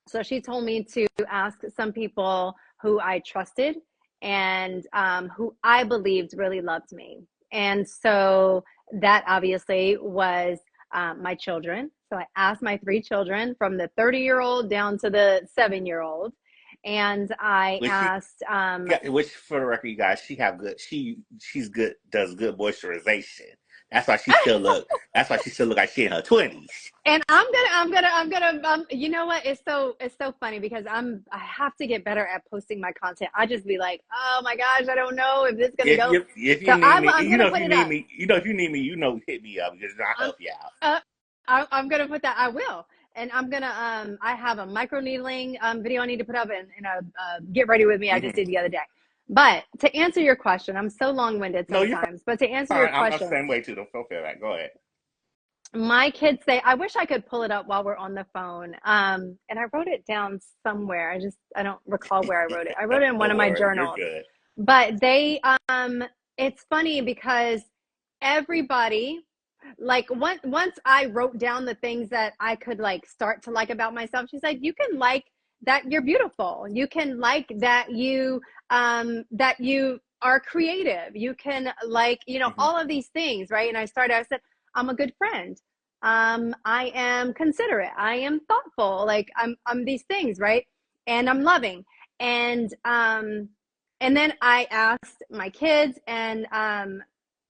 so she told me to ask some people who I trusted and who I believed really loved me. And so that obviously was my children. So I asked my three children from the 30-year-old down to the 7-year-old. And I Which she asked, which for the record, you guys, she's good, does good moisturization. That's why she still look. That's why she still look like she in her 20s. and I'm gonna, you know what? It's so funny because I have to get better at posting my content. I just be like, oh my gosh, I don't know if this is gonna go. If you So need I'm, me, I'm gonna put it up. if you need me, hit me up because I'll I'm, help you out. uh, I'm gonna put that. I will, and I'm gonna. I have a micro needling video I need to put up, and a get ready with me I just Hmm. did the other day. But to answer your question, I'm so long winded No, you're sometimes. But to answer your fine. I'm the question, same way too. Don't feel bad. Go ahead. My kids say, I wish I could pull it up while we're on the phone. And I wrote it down somewhere. I don't recall where I wrote it. I wrote it in one Don't of my worry, you're journals. good. But it's funny because everybody, like once I wrote down the things that I could like start to like about myself, she's like, you can like that you're beautiful. You can like that you are creative. You can like, Hmm. all of these things, right? And I said, I'm a good friend. I am considerate. I am thoughtful. Like I'm these things, right? And I'm loving. And and then I asked my kids and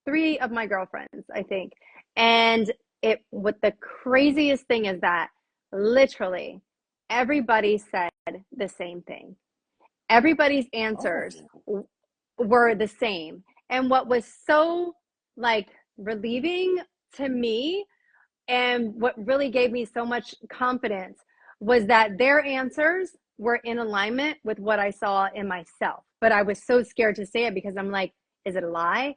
three of my girlfriends, I think. And what the craziest thing is that literally everybody said the same thing. Everybody's Oh. answers were the same. And what was so like relieving to me and what really gave me so much confidence was that their answers were in alignment with what I saw in myself. But I was so scared to say it because I'm like, is it a lie?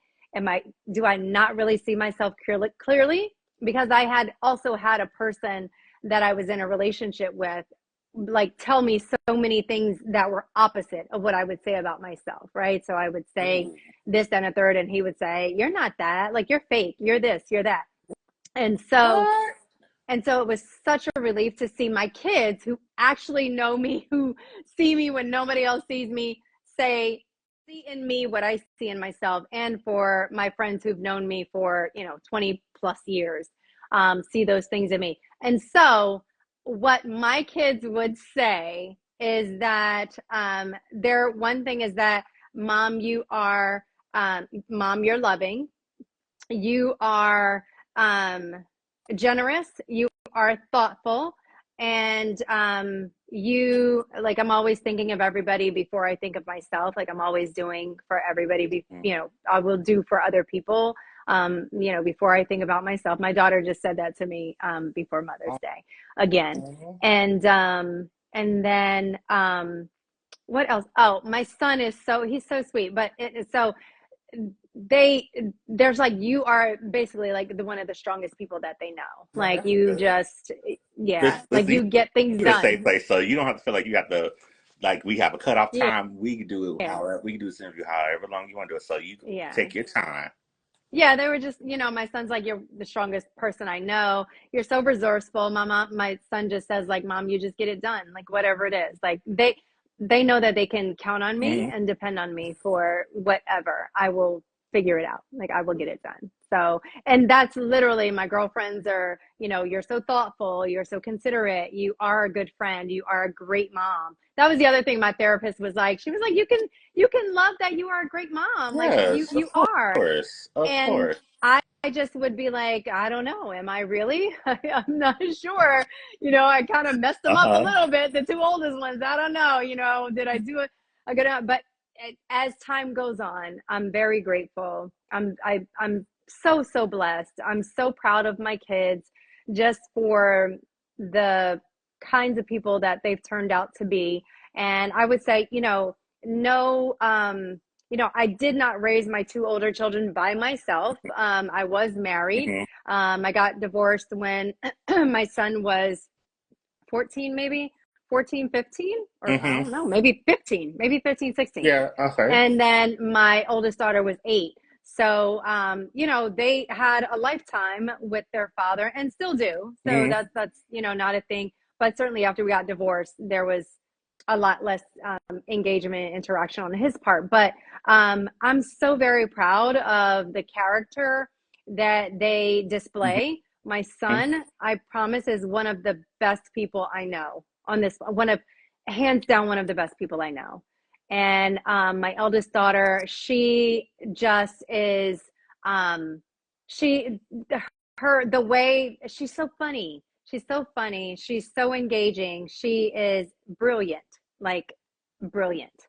Do I not really see myself clearly? Because I had also had a person that I was in a relationship with like tell me so many things that were opposite of what I would say about myself, right? So I would say Ooh. this and a third, and he would say, you're not that, like you're fake, you're this, you're that. And so What? and so it was such a relief to see my kids who actually know me, who see me when nobody else sees me, see in me what I see in myself. And for my friends who've known me for, 20 plus years, see those things in me. And so what my kids would say is that one thing is that, mom, mom, you're loving. You are generous, you are thoughtful, and like I'm always thinking of everybody before I think of myself. Like I'm always doing for everybody, I will do for other people, before I think about myself. My daughter just said that to me before Mother's Day again. Oh. And then what else? Oh, my son he's so sweet, but so they there's like, you are basically like one of the strongest people that they know. Well, Like that's you good. just, yeah, like Listen, you get things you're in a safe done. place, so you don't have to feel like you have to, like, we have a cutoff Yeah, time. We can do it however, we can do this interview however long you want to do it. So you yeah, take your time. yeah. They were just, my son's like, you're the strongest person I know. You're so resourceful. My son just says like, mom, you just get it done, like whatever it is. Like they know that they can count on me Hmm. and depend on me for whatever. I will figure it out. Like I will get it done. So, and that's literally, my girlfriends are, you're so thoughtful, you're so considerate, you are a good friend, you are a great mom. That was the other thing my therapist was like. She was like, you can love that you are a great mom. Like you Yes, of you are. course, of And course. I just would be like, I don't know, am I really? I'm not sure. I kind of messed them Uh up a huh. little bit, the two oldest ones. I don't know, did I do a good job? But as time goes on, I'm very grateful. I'm so, so blessed. I'm so proud of my kids just for the kinds of people that they've turned out to be. And I would say, no, I did not raise my two older children by myself. I was married. Hmm. I got divorced when my son was 14, maybe 14, 15, or I Hmm. don't know, maybe 15, maybe 15, 16. Yeah. Okay. And then my oldest daughter was 8. So, they had a lifetime with their father and still do. So Hmm. that's, not a thing. But certainly after we got divorced, there was a lot less engagement and interaction on his part. But I'm so very proud of the character that they display. My Hmm. son, I promise, is one of the best people I know on this, hands down, one of the best people I know. And my eldest daughter, she just is, she, the way she's so funny. She's so funny. She's so engaging. She is brilliant, like brilliant.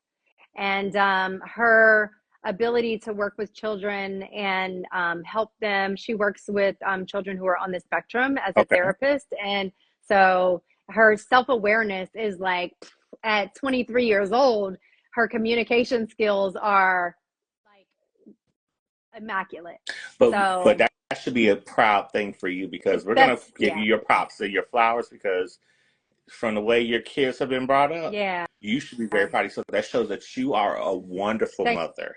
And her ability to work with children and help them. She works with children who are on the spectrum as a Okay. therapist. And so her self awareness is like, at 23 years old, her communication skills are like immaculate. But So, that should be a proud thing for you because we're gonna That's, give you yeah, your props and your flowers because from the way your kids have been brought up, yeah. you should be very proud. So that shows that you are a wonderful Thank mother.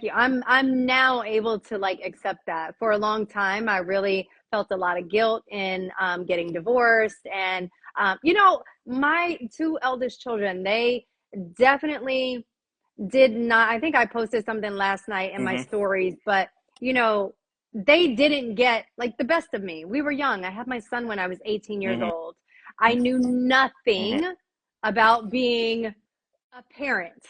you. I'm now able to like accept that. For a long time, I really felt a lot of guilt in getting divorced, and my two eldest children, they definitely did not. I think I posted something last night in my Hmm. stories, but you know, they didn't get like the best of me. We were young. I had my son when I was 18 years Hmm. old. I knew Hmm. nothing about being a parent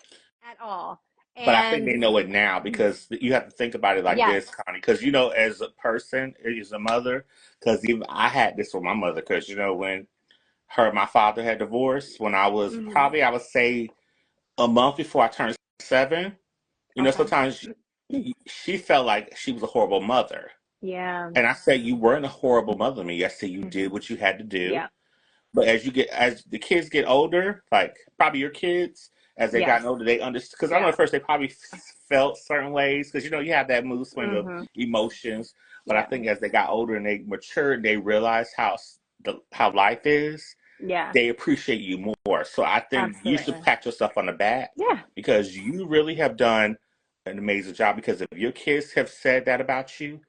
at all. But I think And they know it now because you have to think about it like yes. this, Connie. Because as a person, as a mother, because even I had this with my mother. Because when her and my father had divorced, when I was Hmm. probably I would say a month before I turned 7. Okay. Sometimes she felt like she was a horrible mother, Yeah. and I said you weren't a horrible mother to me. I said you did Hmm. what you had to do. Yeah. But as the kids get older, like probably your kids, as they Yes. gotten older, they understood. Because I know Yeah. at first they probably felt certain ways because you have that mood swing of Hmm. emotions. But I Yeah. think as they got older and they matured, they realized how life is. Yeah. They appreciate you more. So I think you should Absolutely. pat yourself on the back Yeah. because you really have done an amazing job. Because if your kids have said that about you,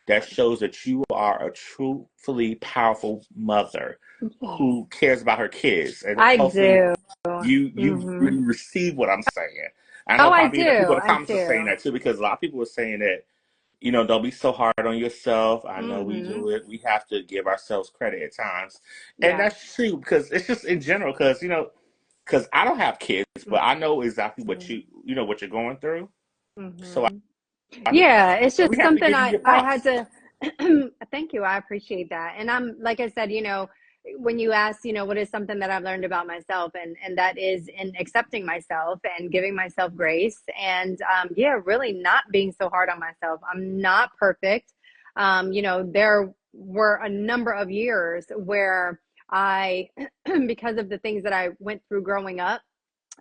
that shows that you are a truthfully powerful mother Yeah. who cares about her kids, and I hopefully do. you Hmm. really receive what I'm saying. I Oh, know I probably the do. people in the I comments are saying do. that too because a lot of people are saying that don't be so hard on yourself. I know we Hmm. do it. We have to give ourselves credit at times, and Yeah. that's true because it's just in general because I don't have kids, but I know exactly what what you're going through. So Hmm. I, Yeah, it's we just have to something give you I your I had props. to thank you. I appreciate that. And I'm like I said, when you ask, what is something that I've learned about myself, and that is in accepting myself and giving myself grace, and yeah, really not being so hard on myself. I'm not perfect. There were a number of years where I because of the things that I went through growing up,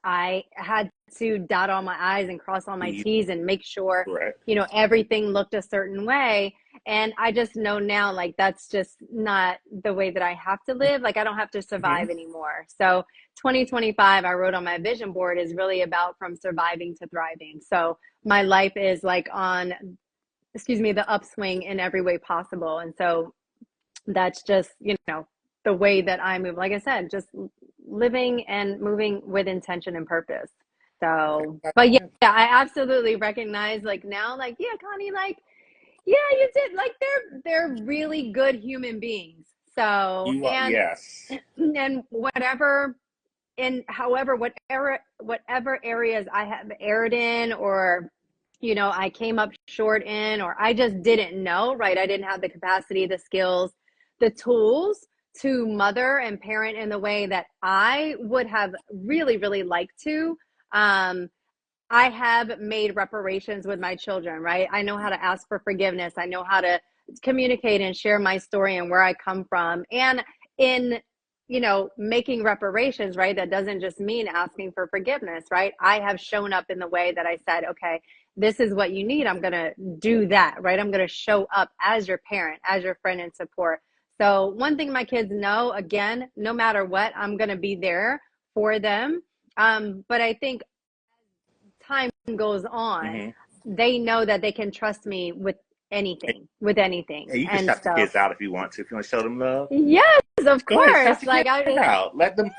I had to dot all my I's and cross all my You T's and make sure, correct. everything looked a certain way. And I just know now, like, that's just not the way that I have to live. Like, I don't have to Hmm. survive anymore. So, 2025, I wrote on my vision board, is really about from surviving to thriving. So, my life is like on, excuse me, the upswing in every way possible. And so, that's just the way that I move, like I said, just living and moving with intention and purpose. So, but yeah, I absolutely recognize, like, now, like, yeah, Connie, like, yeah, you did, like, they're really good human beings. So, You are and yes. whatever, in however, whatever areas I have erred in, or I came up short in, or I just didn't know, right? I didn't have the capacity, the skills, the tools to mother and parent in the way that I would have really, really liked to. Um, I have made reparations with my children, right? I know how to ask for forgiveness. I know how to communicate and share my story and where I come from. And in, making reparations, right? That doesn't just mean asking for forgiveness, right? I have shown up in the way that I said, okay, this is what you need. I'm going to do that, right? I'm going to show up as your parent, as your friend and support. So, one thing my kids know, again, no matter what, I'm going to be there for them. But I think time goes on, Hmm. they know that they can trust me with anything. And you can And shout the so, kids out if you want to. If you want to show them love, yes, of go ahead, shout course. the Like, kids out. Let them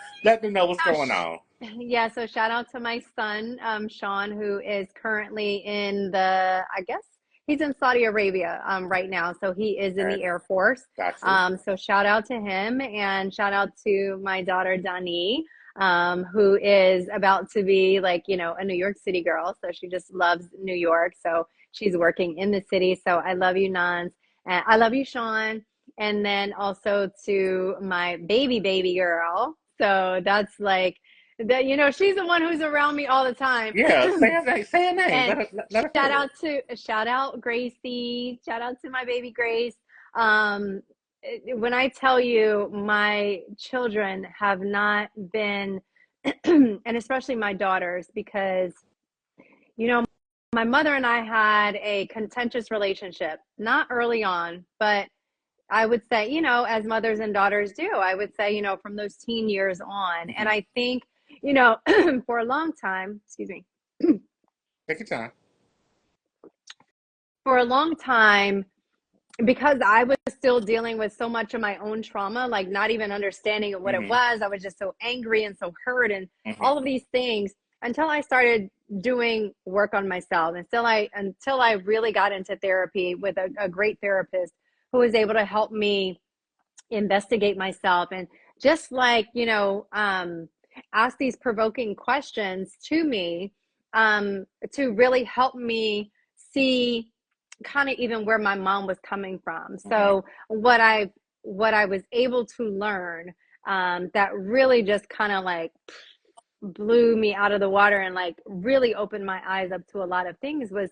know what's going gosh. on. Yeah, so shout out to my son, Sean, who is currently in the, I guess he's in Saudi Arabia right now. So he is in Okay, the Air Force. got you. So shout out to him, and shout out to my daughter, Dani, who is about to be, like, a New York City girl. So she just loves New York. So she's working in the city. So I love you, Nans. And I love you, Sean. And then also to my baby girl. So that's like that, she's the one who's around me all the time. Yeah, say her name. Say her name. And Let her hear it. shout out Gracie, shout out to my baby Grace. Um, when I tell you, my children have not been, and especially my daughters, because you know my mother and I had a contentious relationship, not early on, but I would say, as mothers and daughters do, I would say, from those teen years on. And Mm-hmm. I think, for a long time, excuse me, Take your time. for a long time, because I was still dealing with so much of my own trauma, like not even understanding what it Mm-hmm. was. I was just so angry and so hurt and Mm-hmm. all of these things until I started doing work on myself. Until I really got into therapy with a great therapist who was able to help me investigate myself and just like, ask these provoking questions to me, to really help me see kind of even where my mom was coming from. Mm-hmm. So what I was able to learn, that really just kind of like blew me out of the water and like really opened my eyes up to a lot of things was,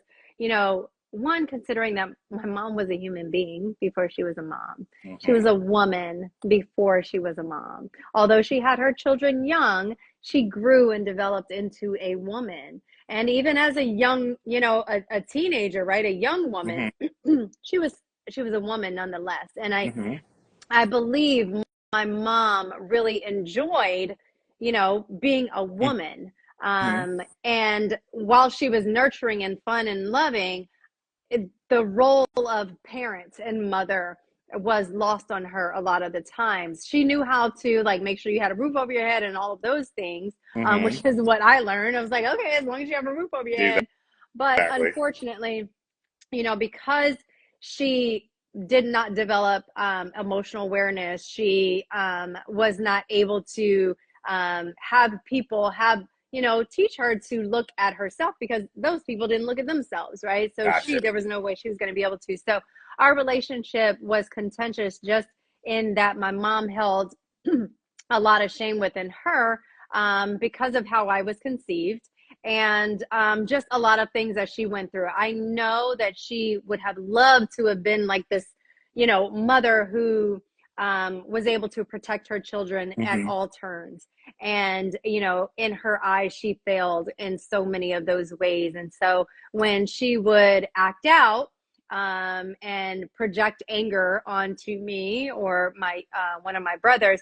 one, considering that my mom was a human being before she was a mom. Mm-hmm. She was a woman before she was a mom. Although she had her children young, she grew and developed into a woman. And even as a young, a teenager, right? A young woman, Mm-hmm. she was a woman nonetheless. And Mm-hmm. I believe my mom really enjoyed, being a woman. And while she was nurturing and fun and loving, the role of parent and mother was lost on her a lot of the times. She knew how to like make sure you had a roof over your head and all of those things, Mm-hmm. which is what I learned. I was like, okay, as long as you have a roof over your head. But Exactly. unfortunately, because she did not develop emotional awareness, she was not able to have people teach her to look at herself, because those people didn't look at themselves, right? So Gotcha. there was no way she was going to be able to. So our relationship was contentious, just in that my mom held a lot of shame within her, because of how I was conceived, and just a lot of things that she went through. I know that she would have loved to have been like this, mother who was able to protect her children at all turns. And, in her eyes, she failed in so many of those ways. And so when she would act out, and project anger onto me or my one of my brothers,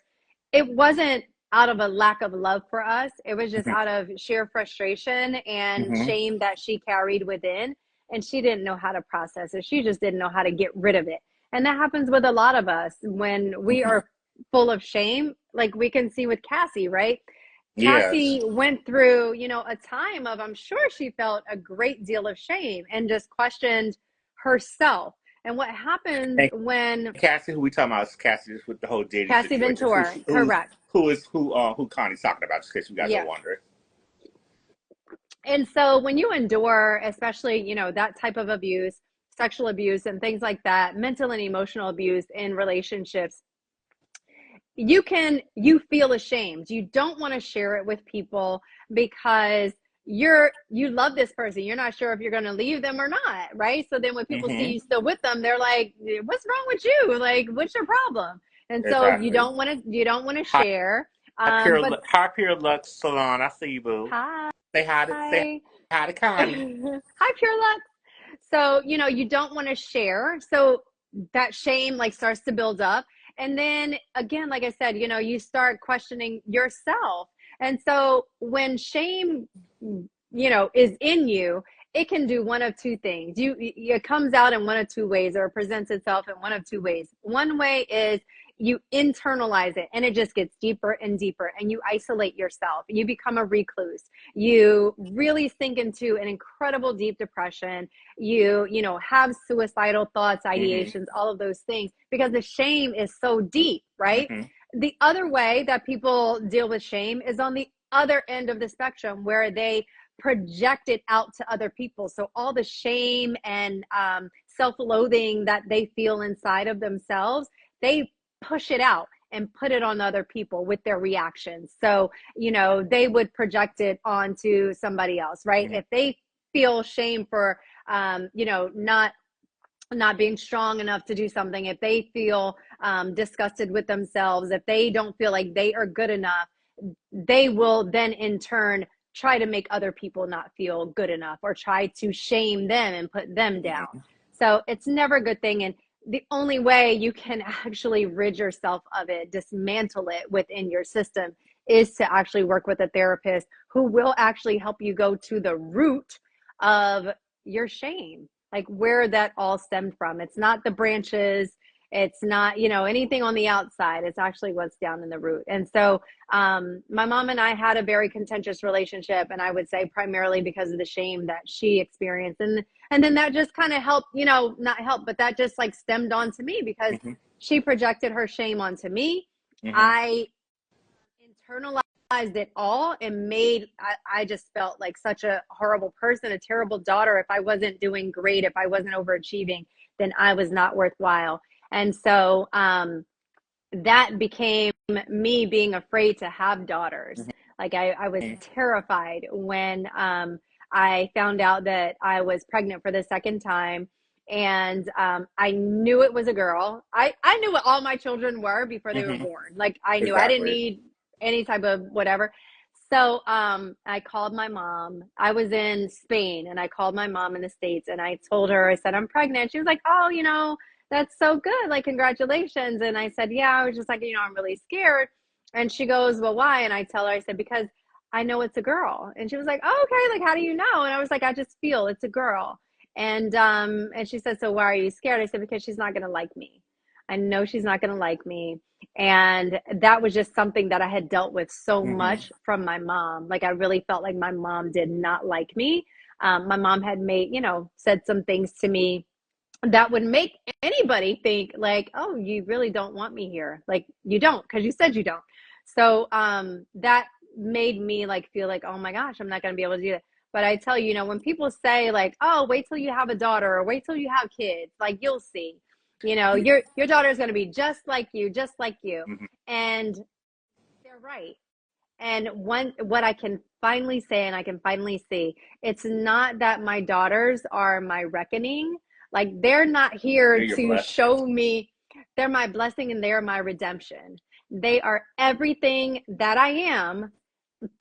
it wasn't out of a lack of love for us. It was just out of sheer frustration and shame that she carried within, and she didn't know how to process it. She just didn't know how to get rid of it. And that happens with a lot of us when we are full of shame, like we can see with Cassie, right? Cassie went through, a time of, I'm sure she felt a great deal of shame and just questioned herself. And what happens when Cassie, who we talking about, is Cassie with the whole dating Cassie situation. Ventura, correct. Who Connie's talking about, just in case you guys are wondering. And so when you endure, especially, that type of abuse, sexual abuse and things like that, mental and emotional abuse in relationships, you feel ashamed. You don't want to share it with people because you love this person. You're not sure if you're going to leave them or not, right? So then when people see you still with them, they're like, what's wrong with you? Like, what's your problem? And so you don't want to share. Hi, Pure Lux Salon. I see you, boo. Hi. Say hi to Connie. Hi, Pure Lux. So, you don't want to share. So that shame like starts to build up. And then again, like I said, you start questioning yourself. And so when shame, is in you, it can do one of two things. It comes out in one of two ways, or it presents itself in one of two ways. One way is you internalize it, and it just gets deeper and deeper, and you isolate yourself. You become a recluse. You really sink into an incredible deep depression. You have suicidal thoughts, ideations, all of those things, because the shame is so deep, right? The other way that people deal with shame is on the other end of the spectrum, where they project it out to other people. So all the shame and self-loathing that they feel inside of themselves, they push it out and put it on other people with their reactions. So, they would project it onto somebody else, right? If they feel shame for, not being strong enough to do something, if they feel disgusted with themselves, if they don't feel like they are good enough, they will then in turn try to make other people not feel good enough or try to shame them and put them down. So it's never a good thing. And the only way you can actually rid yourself of it, dismantle it within your system, is to actually work with a therapist who will actually help you go to the root of your shame, like where that all stemmed from. It's not the branches. It's not, anything on the outside. It's actually what's down in the root. And so my mom and I had a very contentious relationship, and I would say primarily because of the shame that she experienced. And then that just kind of helped, not help, but that just like stemmed onto me because she projected her shame onto me. I internalized it all and I just felt like such a horrible person, a terrible daughter. If I wasn't doing great, if I wasn't overachieving, then I was not worthwhile. And so that became me being afraid to have daughters. Like I was terrified when I found out that I was pregnant for the second time. And I knew it was a girl. I knew what all my children were before they were born. Like I knew I didn't need any type of whatever. So I called my mom. I was in Spain, and I called my mom in the States, and I told her, I said, I'm pregnant. She was like, oh, that's so good. Like, congratulations. And I said, yeah, I was just like, I'm really scared. And she goes, well, why? And I tell her, I said, because I know it's a girl. And she was like, oh, okay. Like, how do you know? And I was like, I just feel it's a girl. And she said, so why are you scared? I said, because she's not going to like me. I know she's not going to like me. And that was just something that I had dealt with so much from my mom. Like, I really felt like my mom did not like me. My mom had said some things to me that would make anybody think like, oh, you really don't want me here. Like, you don't, because you said you don't. So that made me like feel like, oh my gosh, I'm not going to be able to do that. But I tell you, when people say like, oh, wait till you have a daughter or wait till you have kids, like you'll see, your daughter is going to be just like you. And they're right. And what I can finally say, and I can finally see, it's not that my daughters are my reckoning. Like, they're not here to show me. They're my blessing and they're my redemption. They are everything that I am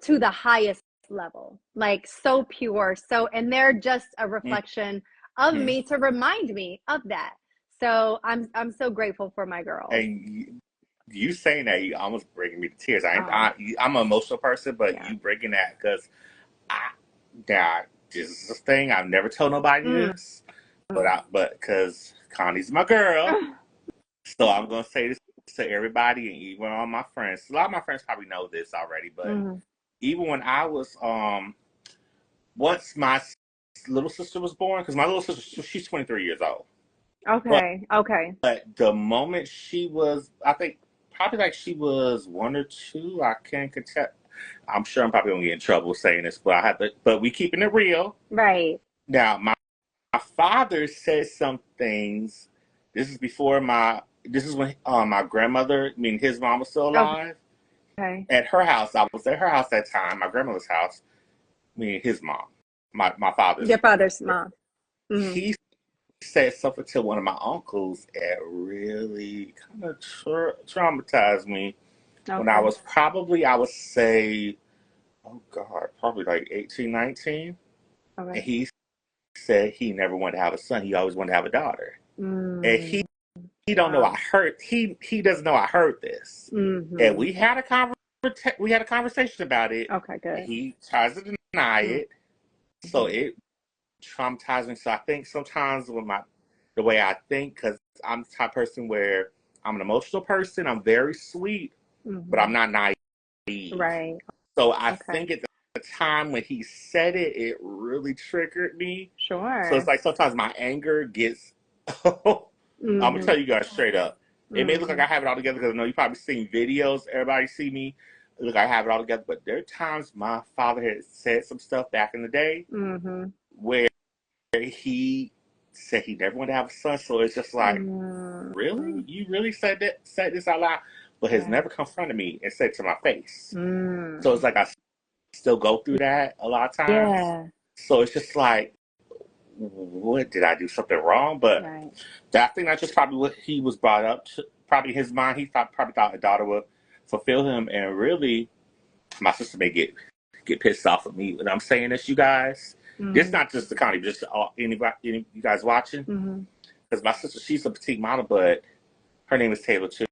to the highest level, like so pure. And they're just a reflection of me to remind me of that. So I'm so grateful for my girls. And you saying that, you almost bringing me to tears. I'm an emotional person, but you breaking that because this is a thing I've never told nobody this, but because Connie's my girl, so I'm gonna say this to everybody and even all my friends. A lot of my friends probably know this already, but even when I was once my little sister was born, because my little sister, she's 23 years old. Okay. But the moment she was, I think probably like she was 1 or 2. I can't contest. I'm sure I'm probably gonna get in trouble saying this, but I have to. But we keeping it real. Right. Now, my father said some things. This is before This is when my grandmother, I mean his mom, was still alive. Okay. At her house, I was at her house that time. My grandmother's house. I mean his mom, my father's. Your father's mom. He said something to one of my uncles that really kind of traumatized me. When I was probably, I would say, oh God, probably like 18, 19. Okay. And he said he never wanted to have a son. He always wanted to have a daughter. And he don't know I heard, he doesn't know I heard this. And we had a conversation about it. Okay, good. And he tries to deny it. So it traumatized me. So I think sometimes with the way I think, because I'm the type of person where I'm an emotional person, I'm very sweet, but I'm not naive. Right. So I think at the time when he said it, it really triggered me. Sure. So it's like sometimes my anger gets, I'm going to tell you guys straight up. It may look like I have it all together because I know you've probably seen videos. Everybody see me. Look, I have it all together. But there are times my father had said some stuff back in the day where he said he never wanted to have a son. So it's just like, really? You really said this out loud? But has never confronted me and said to my face. So it's like I still go through that a lot of times. Yeah. So it's just like, what did I do something wrong? But I think that's just probably what he was brought up to. Probably his mind, probably thought a daughter would fulfill him. And really, my sister may get get pissed off at me when I'm saying this, you guys. This Mm-hmm. not just the Connie, just anybody, you guys watching. Mm-hmm. Because my sister, she's a petite model, but her name is Taylor too.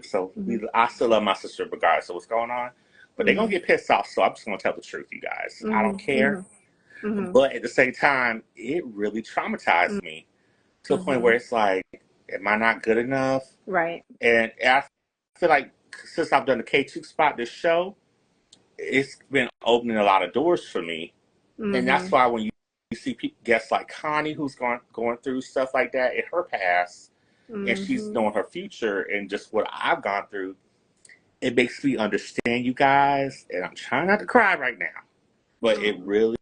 So Mm-hmm. I still love my sister regardless of what's going on. But they're gonna Mm-hmm. get pissed off, so I'm just gonna tell the truth, you guys. I don't care. Mm-hmm. Mm-hmm. But at the same time, it really traumatized me to a point where Mm-hmm. it's like, am I not good enough? Right. And I feel like since I've done the KTookes spot, this show, it's been opening a lot of doors for me. And that's Mm-hmm. why when you see guests like Connie, who's going through stuff like that in her past, and she's Mm-hmm. knowing her future and just what I've gone through, it makes me understand you guys. And I'm trying not to cry right now, but it really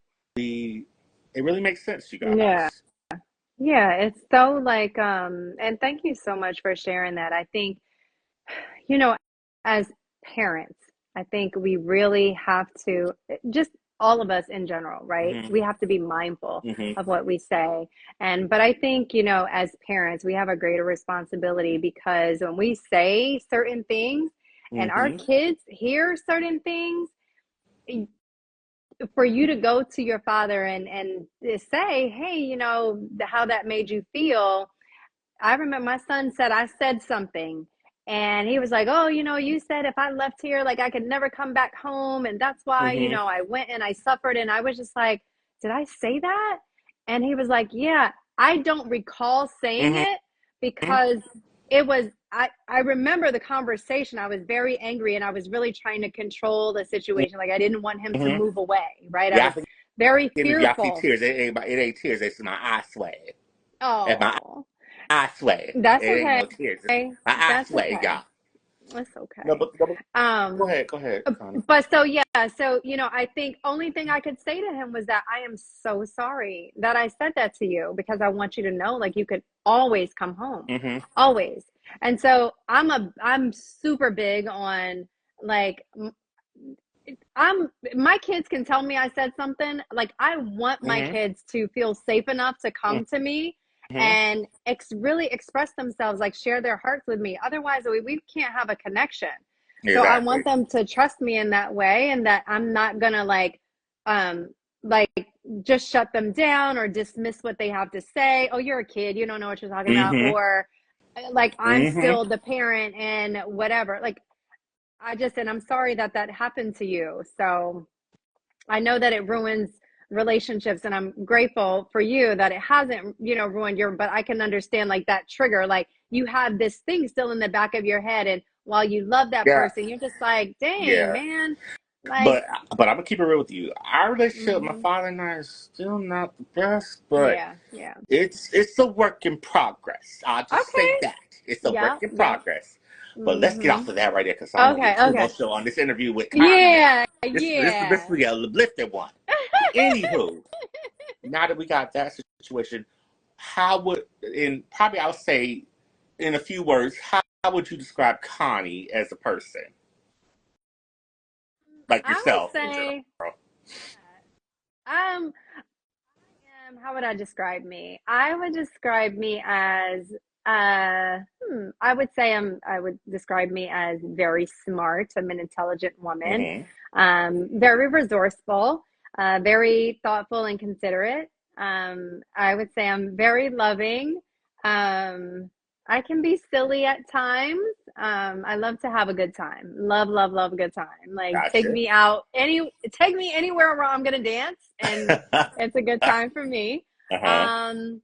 makes sense, you Yeah. guys. Yeah. It's so like, and thank you so much for sharing that. I think, you know, as parents, I think we really have to, just all of us in general, right? Hmm. We have to be mindful Hmm. of what we say. But I think, as parents, we have a greater responsibility because when we say certain things and our Hmm. kids hear certain things, for you to go to your father and say, hey, how that made you feel. I remember my son said, I said something. And he was like, oh, you said if I left here, like I could never come back home. And that's why, Hmm. I went and I suffered. And I was just like, did I say that? And he was like, yeah, I don't recall saying Hmm. it because it was, I remember the conversation. I was very angry and I was really trying to control the situation. Like I didn't want him to Hmm. move away, right? I Yeah, I was think very if y'all see fearful. tears, it ain't tears. It's my eye swag. And my Oh, eye swag. that's It ain't okay. no tears. It's my eye That's swag, okay. y'all. That's No, okay. but Um, go ahead, Connie. but so yeah, so I think only thing I could say to him was that I am so sorry that I said that to you because I want you to know like you could always come home. Hmm. Always. And so I'm super big on like my kids can tell me I said something. Like I want my Hmm. kids to feel safe enough to come to me Hmm. and really express themselves, like share their hearts with me. Otherwise, we can't have a connection. So I Exactly. want them to trust me in that way, and that I'm not gonna um, like just shut them down or dismiss what they have to say. Oh, you're a kid, you don't know what you're talking about, Hmm. or like I'm Hmm. still the parent and whatever. Like and I'm sorry that that happened to you. So I know that it ruins relationships and I'm grateful for you that it hasn't, ruined but I can understand like that trigger, like you have this thing still in the back of your head. And while you love that Yeah. person, you're just like, dang, Yeah. man, like, But I'm gonna keep it real with you. Our relationship, my mm-hmm. father and I, is still not the best, but Yeah, yeah. it's a work in progress. I'll just say Okay. that it's a work Yep, in yep. progress. But let's get Mm-hmm. off of that right there, because I don't want to Okay, get too okay. emotional on this interview with Connie now. Yeah, This yeah. will be a lifted one. Anywho, now that we got that situation, how would, in probably I'll say in a few words, how would you describe Connie as a person, like I would yourself in general? say, yeah. How would I describe me? I would describe me as I would describe me as very smart. I'm an intelligent woman, Hmm. very resourceful, very thoughtful and considerate. I would say I'm very loving. Um, I can be silly at times. I love to have a good time. Love, love, love a good time. Like Gotcha. take me anywhere where I'm gonna dance and it's a good time for me. Uh-huh. Um,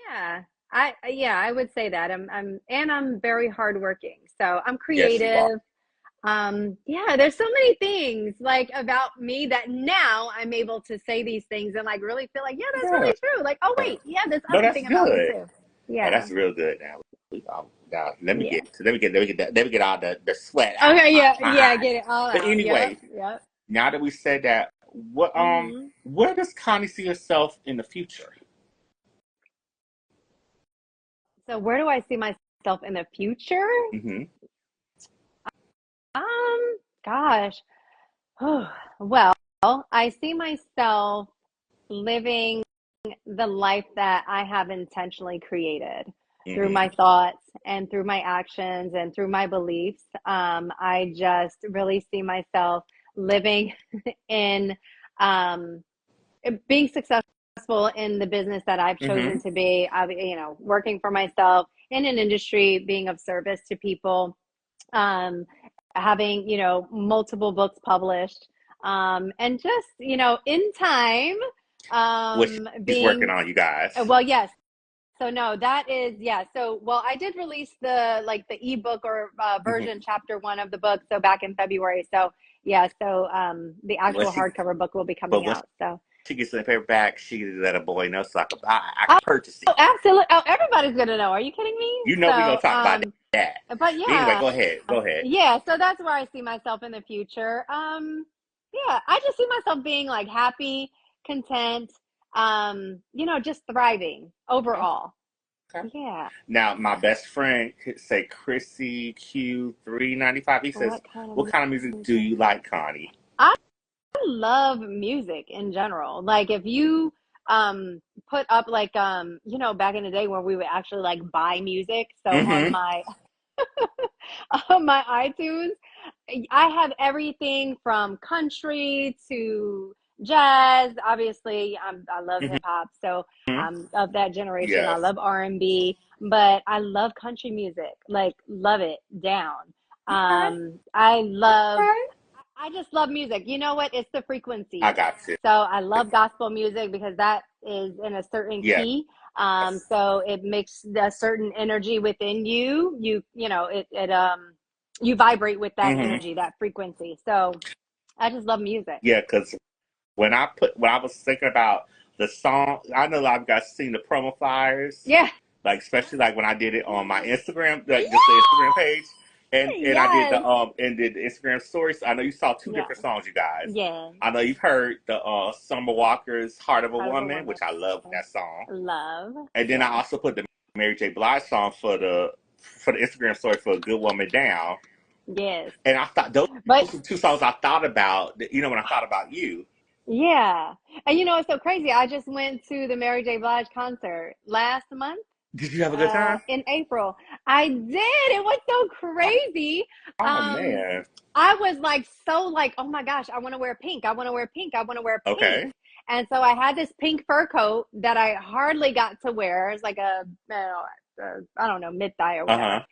yeah, I would say that I'm very hardworking. So I'm Yes, you are. creative. Yeah, there's so many things like about me that now I'm able to say these things and like really feel like, yeah, that's Yeah. really true. Like, oh wait, yeah, this No, other that's thing about me good. too. Now Yeah, that's real good. Now yeah. let me get all the sweat out of Okay, yeah, my yeah, eyes. get it all But out. Yep, anyway, yep. now that we said that, Hmm. where does Connie see herself in the future? So where do I see myself in the future? Hmm. Gosh. Well, I see myself living the life that I have intentionally created through Hmm. my thoughts and through my actions and through my beliefs. I just really see myself living in um, being successful in the business that I've chosen Mm-hmm. to be, working for myself in an industry, being of service to people, um, having, multiple books published, and just, in time, Which he's working being, on, you guys. well, yes. So no, that is, yeah. So, well, I did release the ebook or Mm-hmm. version chapter one of the book. So back in February. So yeah. So, the When actual she, hardcover book will be but coming when out. So, she gets the paperback, she let a boy know so I can oh, purchase it. oh, absolutely. Oh, everybody's going to know. Are you kidding me? You know we're gonna So, talk about that. but But anyway, yeah, go ahead. Go ahead. yeah. So that's where I see myself in the future. Yeah, I just see myself being like happy, content, just thriving overall. Okay. Yeah. Now, my best friend could say Chrissy Q395. He says, What kind of "What kind of music do music? you like, Connie?" I love music in general. Like if you put up like back in the day when we would actually like buy music. So on Mm-hmm. my on my iTunes, I have everything from country to jazz. Obviously, I love hip hop, so Mm-hmm. I'm of that generation. I Yes. love R&B, but I love country music. Like love it down. Okay. I love Okay. I just love music. You know what? It's the I frequencies. got you. So I love gospel music because that is in a certain Yes. key. So it makes a certain energy within you. You vibrate with that Mm-hmm. energy, that frequency. So I just love music. Yeah, because when I was thinking about the song, I know a lot of you guys seen the promo flyers, Yeah. like especially like when I did it on my Instagram, like just the Instagram page, and I did Yes. the Instagram stories. I know you saw two Yeah. different songs, you guys. Yeah. I know you've heard the Summer Walker's "Heart of a Heart of a Woman," woman. which I love that song, Love. and then I Yeah. also put the Mary J. Blige song for the Instagram story for "A Good Woman Down," Yes. and I thought those But were two songs I thought about. When I thought about you. yeah. And it's so crazy. I just went to the Mary J. Blige concert last month. Did you have a good time? In April. I did. It was so crazy. Oh Um, man. I was like so like, oh my gosh, I want to wear pink. I want to wear pink. I want to wear pink. Okay. And so I had this pink fur coat that I hardly got to wear. It's like I don't know, mid thigh or Uh whatever. huh.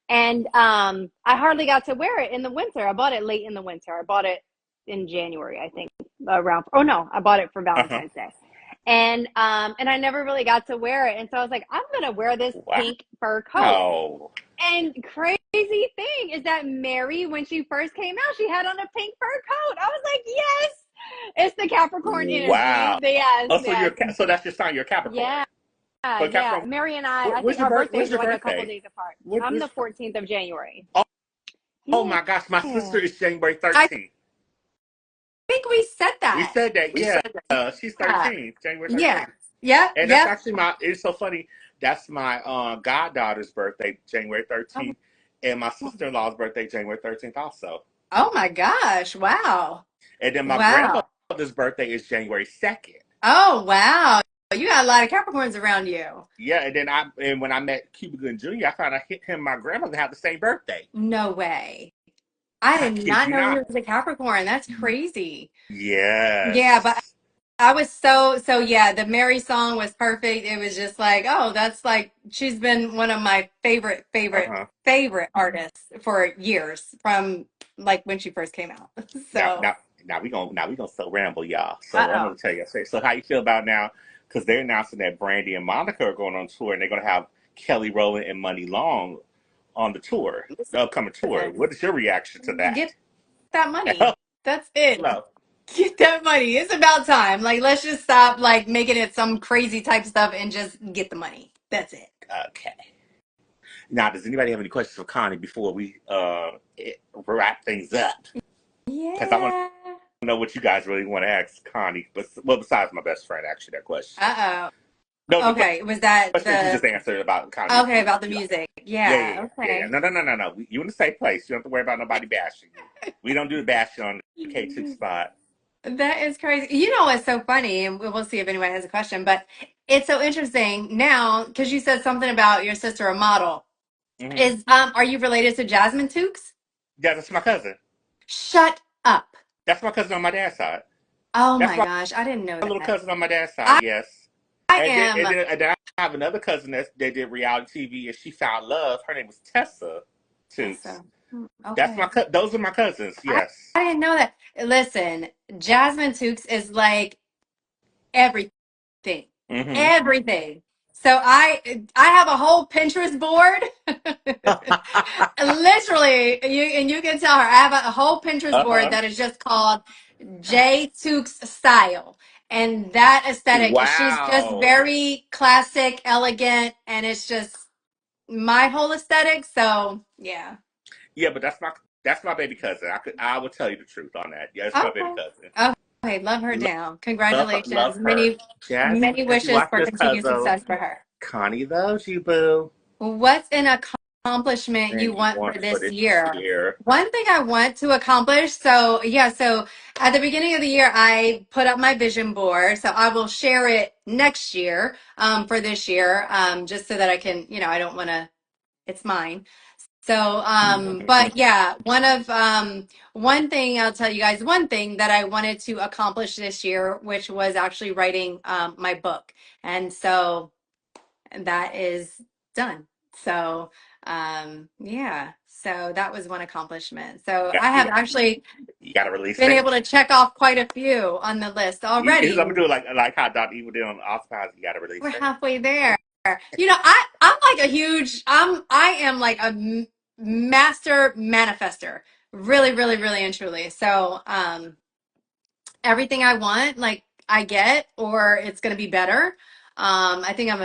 And I hardly got to wear it in the winter. I bought it late in the winter. I bought it in January, I think, around. Oh no, I bought it for Uh huh. Valentine's Day. And I never really got to wear it. And so I was like, I'm gonna wear this pink fur coat. Wow. And crazy thing is that Mary, when she first came out, she had on a pink fur coat. I was like, yes, it's the Capricorn energy. Wow. Yes, Oh, yes, so that's your sign. You're a Capricorn. yeah, So yeah. Capricorn. Mary and I When's think your our birth? birthdays When's are your like a couple birthday? days apart. What? I'm Which? the 14th of January. Oh, oh Yeah. my gosh, my sister is January I 13th. think we said We that. said that. We Yeah. said that. She's Yeah. 13th. January Yeah. 13th. Yeah. And that's Yep. actually my. It's so funny. That's my goddaughter's birthday, January Oh, 13th, and my sister-in-law's birthday, January 13th, also. oh my gosh. Wow. And then my Wow. grandmother's birthday is January 2nd. Oh, wow. You got a lot of Capricorns around you. Yeah, and when I met Cuba Gooding Jr., I found out him and my grandmother have the same birthday. No way. I I did kid not you know he not. was a Capricorn. That's crazy. Yeah, but Yes. I was so yeah, the Mary song was perfect. It was just like, oh, that's like she's been one of my Uh huh. favorite artists for years from like when she first came out. Now So, now now we gonna so ramble, y'all. So I'm uh-oh. gonna tell you. So how you feel about now? Because they're announcing that Brandy and Monica are going on tour, and they're gonna have Kelly Rowland and Money Long on the tour, the upcoming tour. What is your reaction to Get that? that money. That's it. Hello. Get that money. It's about time. Like, let's just stop like making it some crazy type stuff and just get the money. That's it. Okay. Now, does anybody have any questions for Connie before we wrap things up? Because I want Yeah. to know what you guys really want to ask Connie. But well, besides my best friend, actually, that question. Uh-oh. No, the Okay. Was that question that you the just answered about Connie. okay about the Yeah, music? yeah, yeah, Yeah. yeah, yeah. Okay. No, no, no, no, no. You in the safe place. You don't have to worry about nobody bashing you. We don't do the bashing on the K2 spot. That is crazy. You know what's so funny, and we'll see if anyone has a question, but it's so interesting now because you said something about your sister, a model. Mm-hmm. Are you related to Jasmine Tookes? Yeah, that's my cousin. Shut up. That's my cousin on my dad's side. Oh That's my my gosh, I didn't know little that. cousin on my dad's side. I, Yes. I And then, and am. then, and then I have another cousin that did reality TV, and she found love. Her name was Tessa That's Toots. so That's okay. those are my cousins. I, Yes. I didn't know that. Listen, Jasmine Tukes is like everything. Mm-hmm. Everything. So I have a whole Pinterest board. Literally, you can tell her I have a whole Pinterest board Uh-huh. that is just called J Tukes style. And that aesthetic, she's just Wow. very classic, elegant, and it's just my whole aesthetic. So yeah. Yeah, but that's my baby cousin. I will tell you the truth on that. Yeah, it's my baby Okay. cousin. Okay, love her Love, down. love Congratulations. her. Many, Jasmine, many if you wishes watch for this, continued cousin, success for her. Connie loves you, boo. What's an accomplishment you And you want for want for this this year? year. One thing I want to accomplish. So, yeah, so at the beginning of the year, I put up my vision board. So I will share it next year for this year, just so that I can, I don't want to, it's mine. So, but yeah, one thing I'll tell you guys, one thing that I wanted to accomplish this year, which was actually writing my book. And so that is done. So, yeah, so that was one accomplishment. So Yeah, I have actually you got to release been it. able to check off quite a few on the list I'm already. gonna do it like how Dr. Evil did on Oscars. You got to We're release it. halfway there. I'm like a huge, I am like a master manifester. Really, really, really and truly. So, everything I want, like I get, or it's going to be better. I think I'm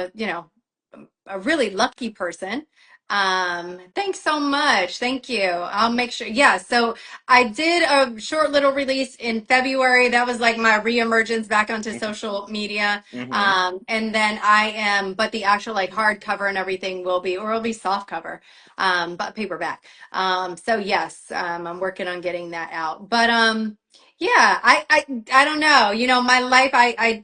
a really lucky person. Thanks so much. Thank you. I'll make sure. Yeah. So I did a short little release in February. That was like my reemergence back onto social media. Mm-hmm. And then but the actual like hardcover and everything or it'll be soft cover, but paperback. So yes, I'm working on getting that out. But, yeah, I don't know. My life,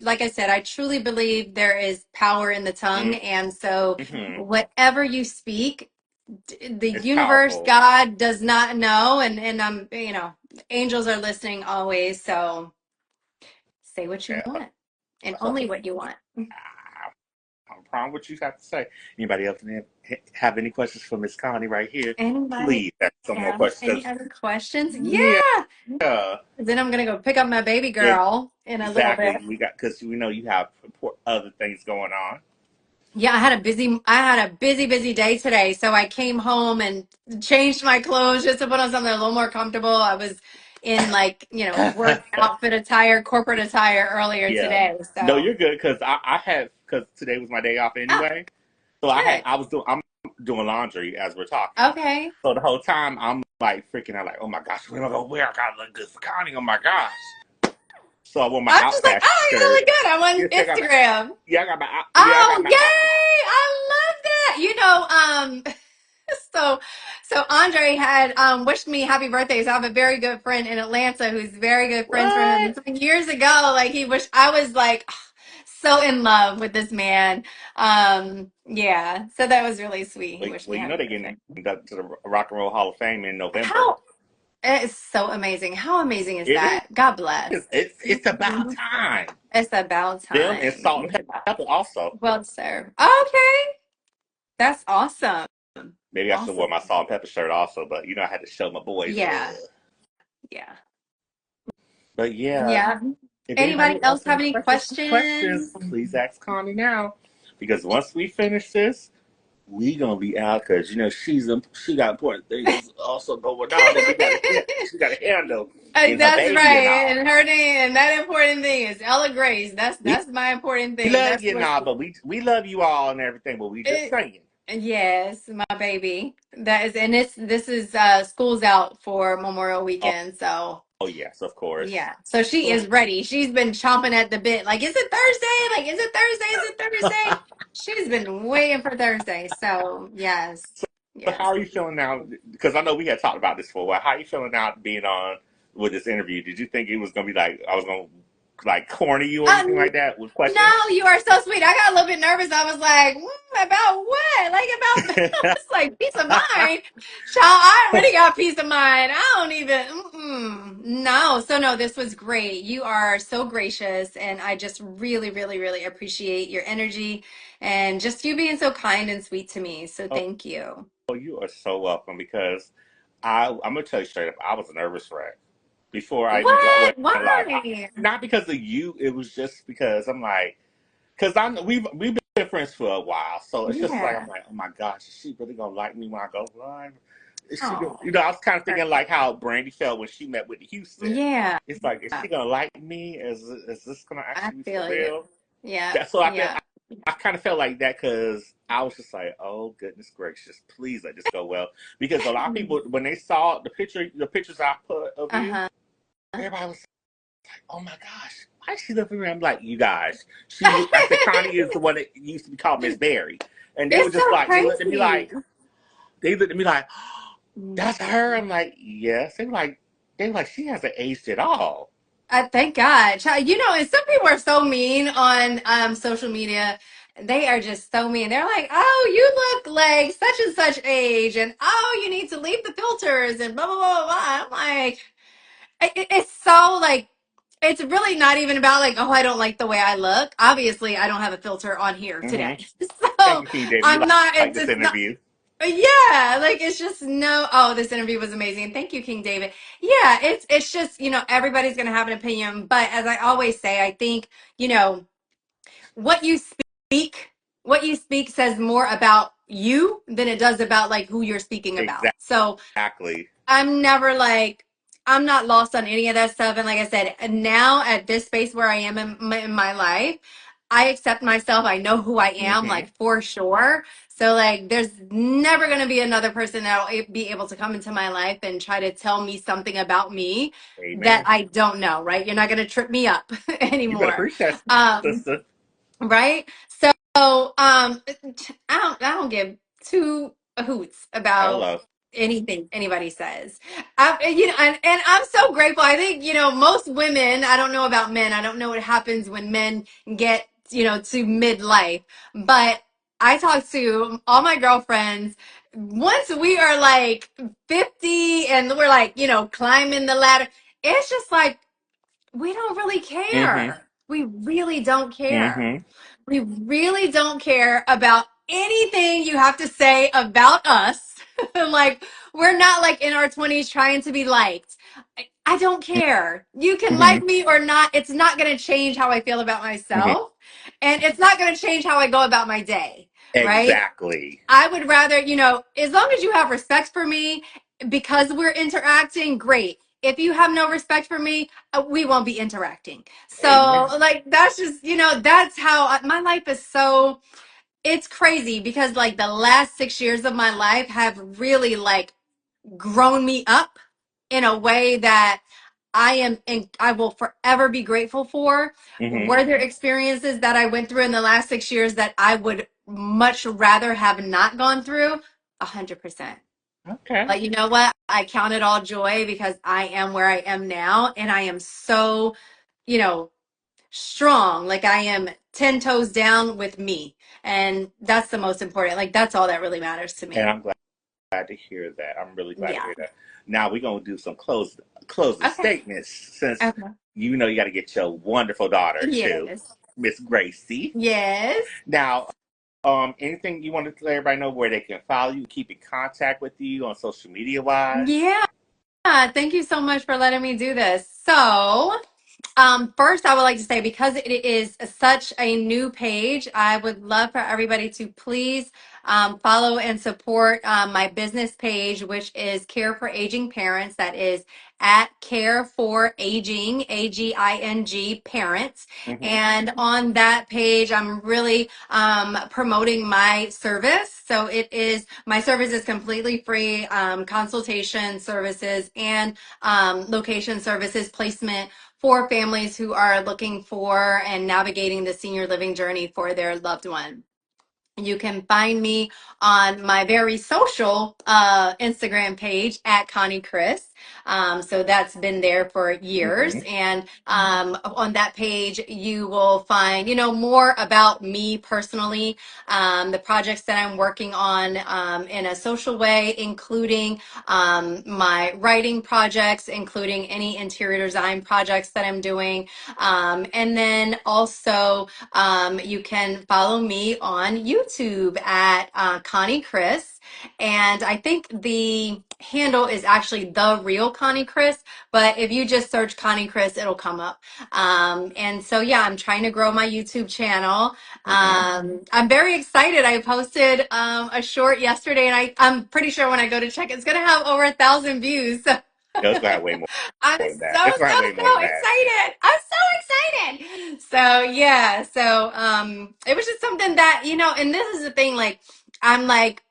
like I said, I truly believe there is power in the tongue. And so Mm-hmm. whatever you speak, the It's universe, powerful. God does not know. And angels are listening always. So say what you Yeah. want and So, only what you want. I'm proud of what you have to say. Anybody else have any questions for Miss Connie right here? Anybody Please ask some more have any questions. other questions? Yeah. Yeah. Then I'm going to go pick up my baby girl in a little bit. Exactly. Because we know you have other things going on. Yeah, I had a busy day today. So I came home and changed my clothes just to put on something a little more comfortable. I was in like, work outfit attire, corporate attire earlier Yeah. today. No, So, you're good because I had because today was my day off oh, anyway. So good. I'm doing laundry as we're talking. Okay. So the whole time I'm like freaking out, like, oh my gosh, what am I gonna wear? I gotta look good for Connie. Oh my gosh. So I wore my I'm just like, Outcast oh, you're shirt. really good. I'm on Yes, Instagram. I got Oh, my yay! Outcast. I love that. So so Andre had wished me happy birthday. So I have a very good friend in Atlanta who's very good friends for him. What? And so years ago, like he wished I was like so in love with this man. Yeah. So that was really sweet. He wished me Well, you happy know they're birthday. getting inducted to the Rock and Roll Hall of Fame in November. How it's so amazing. How amazing is It is. that? God bless. It's about time. It's about Them and time. Salt and Pepper also. Well served. Okay. That's awesome. Maybe I should have Awesome. worn my Salt and Pepper shirt also, but I had to show my boys Yeah. love. Yeah. But yeah, Yeah. if Anybody anybody else else have any any questions, questions? please ask Connie now. Because once we finish this, we gonna be out because she got important things also going on that she gotta handle getting her That's baby and right. all. And her name and that important thing is Ella Grace. That's We that's my important thing. love That's you and for all, sure. but we love you all and everything, but we just Eh, saying. yes, my baby. That is, and this is school's out for Memorial Oh, Weekend, so oh yes, of course. yeah. So she So is ready. She's been chomping at the bit. Like, is it Thursday? Like, is it Thursday? Is it Thursday? She's been waiting for Thursday. So yes. So how Yes. are you feeling now? Because I know we had talked about this for a while. How are you feeling now being on with this interview? Did you think it was gonna be like I was gonna? like corner you or anything like that with questions? No, you are so sweet. I got a little bit nervous. I was like, about what? Like about it's like peace of mind. Child, I already got peace of mind. I don't even no. So no, this was great. You are so gracious, and I just really, really, really appreciate your energy and just you being so kind and sweet to me. So Oh, thank you. you are so welcome because I'm gonna tell you straight up, I was a nervous wreck before I even What? went live. Why? Not because of you, it was just because I'm like, because we've been friends for a while, so it's just like I'm Yeah. like, oh my gosh, is she really gonna like me when I go live? Is she gonna, Oh, I was kind of thinking like how Brandy felt when she met with Houston. yeah. It's like, is she gonna like me? Is this gonna I actually be for feel you. real? Yeah. That so Yeah. I kind of felt like that because I was just like, oh goodness gracious, please let this go well. Because a lot of people when they saw the pictures I put of you, Uh-huh. everybody was like, oh my gosh, why is she looking at me? I'm like, you guys, I said Connie is the one that used to be called Mz.Berry, and they were It's just so like, crazy. they looked at me like, oh, that's her. I'm like, yes. They were like, she hasn't aged at all. Thank God. You know, and some people are so mean on social media. They are just so mean. They're like, oh, you look like such and such age, and oh, you need to leave the filters, and blah, blah, blah, blah, blah. I'm like, it's so like, it's really not even about like, oh, I don't like the way I look. Obviously, I don't have a filter on here Hmm. today. Thank So you, King David. You I'm not, like this it's not, interview. yeah, like it's just no. Oh, this interview was amazing. Thank you, King David. Yeah, it's just everybody's gonna have an opinion, but as I always say, I think what you speak, what you speak says more about you than it does about like who you're speaking about. So Exactly. I'm never like, I'm not lost on any of that stuff. And like I said, now at this space where I am in my life, I accept myself. I know who I am, Hmm. like for sure. So like, there's never going to be another person that'll be able to come into my life and try to tell me something about me that Amen. I don't know, right? You're not going to trip me up You better anymore. preach that, Um, sister. right? So I don't give two hoots about Hello. anything anybody says. And I'm so grateful. I think most women. I don't know about men. I don't know what happens when men get to midlife, but I talk to all my girlfriends. Once we are like 50 and we're like climbing the ladder, it's just like we don't really Hmm. care. We really don't care. Hmm. We really don't care about anything you have to say about us. Like, we're not like in our 20s trying to be liked. I don't care. You can Hmm. like me or not. It's not going to change how I feel about Hmm. myself. And it's not going to change how I go about my day. Right? Exactly. I would rather, as long as you have respect for me because we're interacting, great. If you have no respect for me, we won't be interacting. So, Amen. like, that's just, that's how my life is so, it's crazy because, like, the last 6 years of my life have really, like, grown me up in a way that I am and I will forever be grateful for. Hmm. Were there experiences that I went through in the last 6 years that I would much rather have not gone through? 100%. Okay. But you know what? I count it all joy because I am where I am now and I am so, you know, strong. Like I am 10 toes down with me. And that's the most important. Like that's all that really matters to And me. I'm glad to hear that. I'm really glad to Yeah. hear that. Now we're gonna do some closing Okay. statements since Okay. you got to get your wonderful daughter too, Yes. Miss Gracie. Yes. Now, anything you want to let everybody know where they can follow you, keep in contact with you on social media wise? Yeah. Thank you so much for letting me do this. So, first, I would like to say because it is such a new page, I would love for everybody to please follow and support my business page, which is Care for Aging Parents. That is at Care for Aging, AGING Parents. Hmm. And on that page, I'm really promoting my service. So my service is completely free, consultation services and location services placement for families who are looking for and navigating the senior living journey for their loved one. You can find me on my very social Instagram page at Connie Chris. So that's been there for years. Mm-hmm. And on that page, you will find, more about me personally, the projects that I'm working on in a social way, including my writing projects, including any interior design projects that I'm doing. And then also, you can follow me on YouTube at Connie Chris. And I think the handle is actually The Real Connie Chris, but if you just search Connie Chris, it'll come up. And so, yeah, I'm trying to grow my YouTube channel. Mm-hmm. I'm very excited. I posted a short yesterday, and I'm pretty sure when I go to check, it's going to have over 1,000 views. So No, it's gonna have way I'm more so, than that. It's gonna have way more than so that. excited. I'm so excited. So yeah, so it was just something that, and this is the thing, like I'm like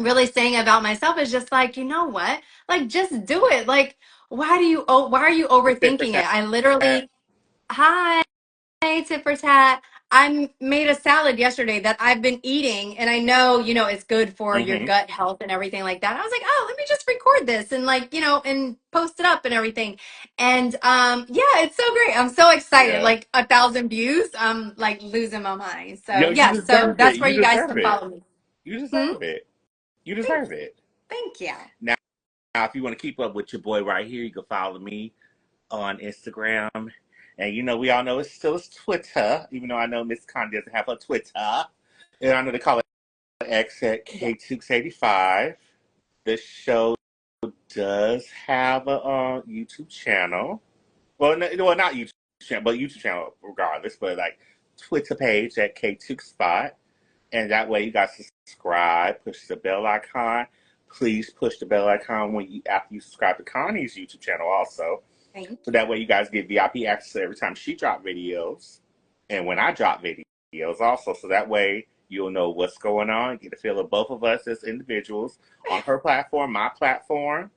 really saying about myself is just like, you know what? Like just do it. Like why are you Tit for overthinking tat. it? I literally hi. Hey, tit for tat. Made a salad yesterday that I've been eating, and I know, it's good for your Mm-hmm. gut health and everything like that. I was like, oh, let me just record this and and post it up and everything. And yeah, it's so great. I'm so excited. Yeah. Like 1,000 views. I'm like losing my mind. So Yo, you yeah, so deserve it. that's where You you guys deserve can it. follow me. You Hmm? deserve it. You Thank deserve you. it. Thank you. Now, if you want to keep up with your boy right here, you can follow me on Instagram. And we all know it's still Twitter, even though I know Miss Connie doesn't have a Twitter. And I know they call it X at Yeah. KTookes85. The show does have a YouTube channel. Well, no, well, not YouTube channel, but YouTube channel regardless. But like Twitter page at KTookespot, and that way you guys subscribe, push the bell icon. Please push the bell icon after you subscribe to Connie's YouTube channel also. Thank So that you. way you guys get VIP access every time she drop videos, and when I drop videos also. So that way you'll know what's going on, get a feel of both of us as individuals on her platform, my platform.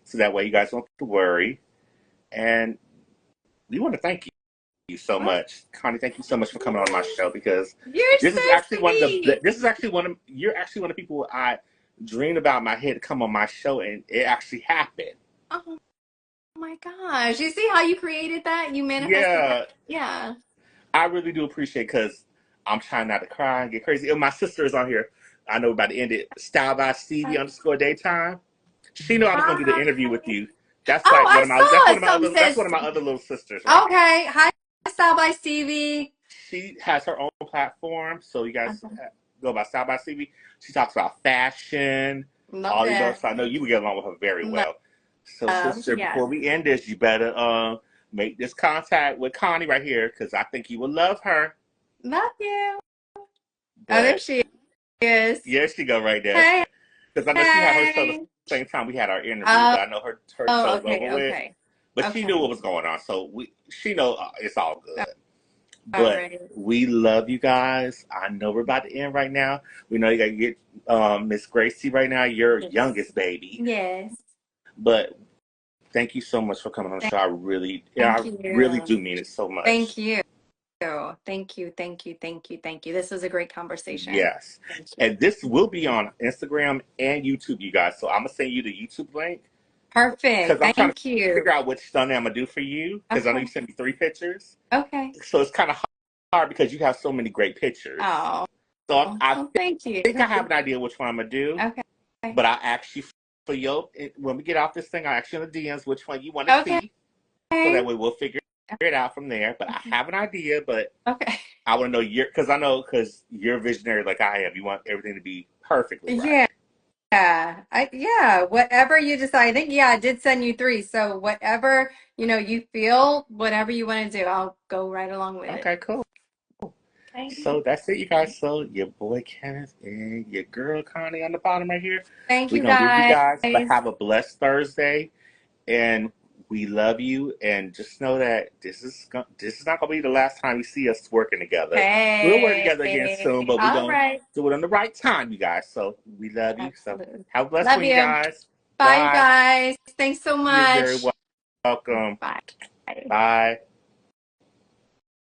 So that way you guys don't have to worry. And we want to thank you so Well, much, Connie. Thank you so much for coming on my show, because you're this so is actually one of the sweet. this is actually one of you're actually one of the people I dreamed about in my head to come on my show, and it actually happened. Oh my gosh. You see how you created that? You manifested that? Yeah, Yeah. I really do appreciate it, because I'm trying not to cry and get crazy. And my sister is on here. I know we're about to end it. Style by Stevie underscore daytime. She know I was gonna do the Hi. interview with you. That's Oh, like I saw something that's says, one of my other little sisters right there. okay. Hi, Style by Stevie. She has her own platform, so you guys Okay. go by Style by Stevie. She talks about fashion, Love all these other it. stuff. I know you would get along with her very well. So, sister, Yes. before we end this, you better make this contact with Connie right here, because I think you will love her. Love you. Oh, there But she is. yeah, she go right there. Hey, Because I know she had her show the hey. same time we had our interview, Oh, but I know her oh, show's over okay, with. okay, But she knew okay. what was going on, so she know it's all good. All But right. we love you guys. I know we're about to end right now. We know you got to get Miss Gracie right now, your Yes. youngest baby. Yes. But thank you so much for coming on the show. Thank I really you. do mean it so Thank much. you. Thank you. Thank you. Thank you. Thank you. This was a great conversation. Yes. Thank you. And this will be on Instagram and YouTube, you guys. So I'm going to send you the YouTube link, Perfect. because I'm trying to Thank you. figure out which Sunday I'm going to do for you, because I know you Okay. sent me 3 pictures. Okay. So it's kind of hard because you have so many great pictures. Oh, So I well, thank you. think I have an idea which one I'm going to do. Okay. But I ask you for when we get off this thing, I ask you in the DMs which one you want to Okay. see, so that way we'll figure it out from there. But I have an idea, but Okay. I want to know because you're visionary like I am. You want everything to be perfectly right. Yeah. Yeah. Whatever you decide. I think, yeah, I did send you 3. So whatever, you feel, whatever you want to do, I'll go right along with it. Okay, cool. Okay. So that's it, you guys. So your boy Kenneth and your girl Connie on the bottom right here. Thank We're you gonna leave you guys. guys, but have a blessed Thursday. And we love you, and just know that this is not gonna be the last time you see us working together. We'll work together again soon, Hey. but we're All gonna right. do it on the right time, you guys. So we love you. So Absolutely. have a blessed Love one, you you. guys. Bye, you Bye. guys. Thanks so You're very much. welcome. Bye. Bye.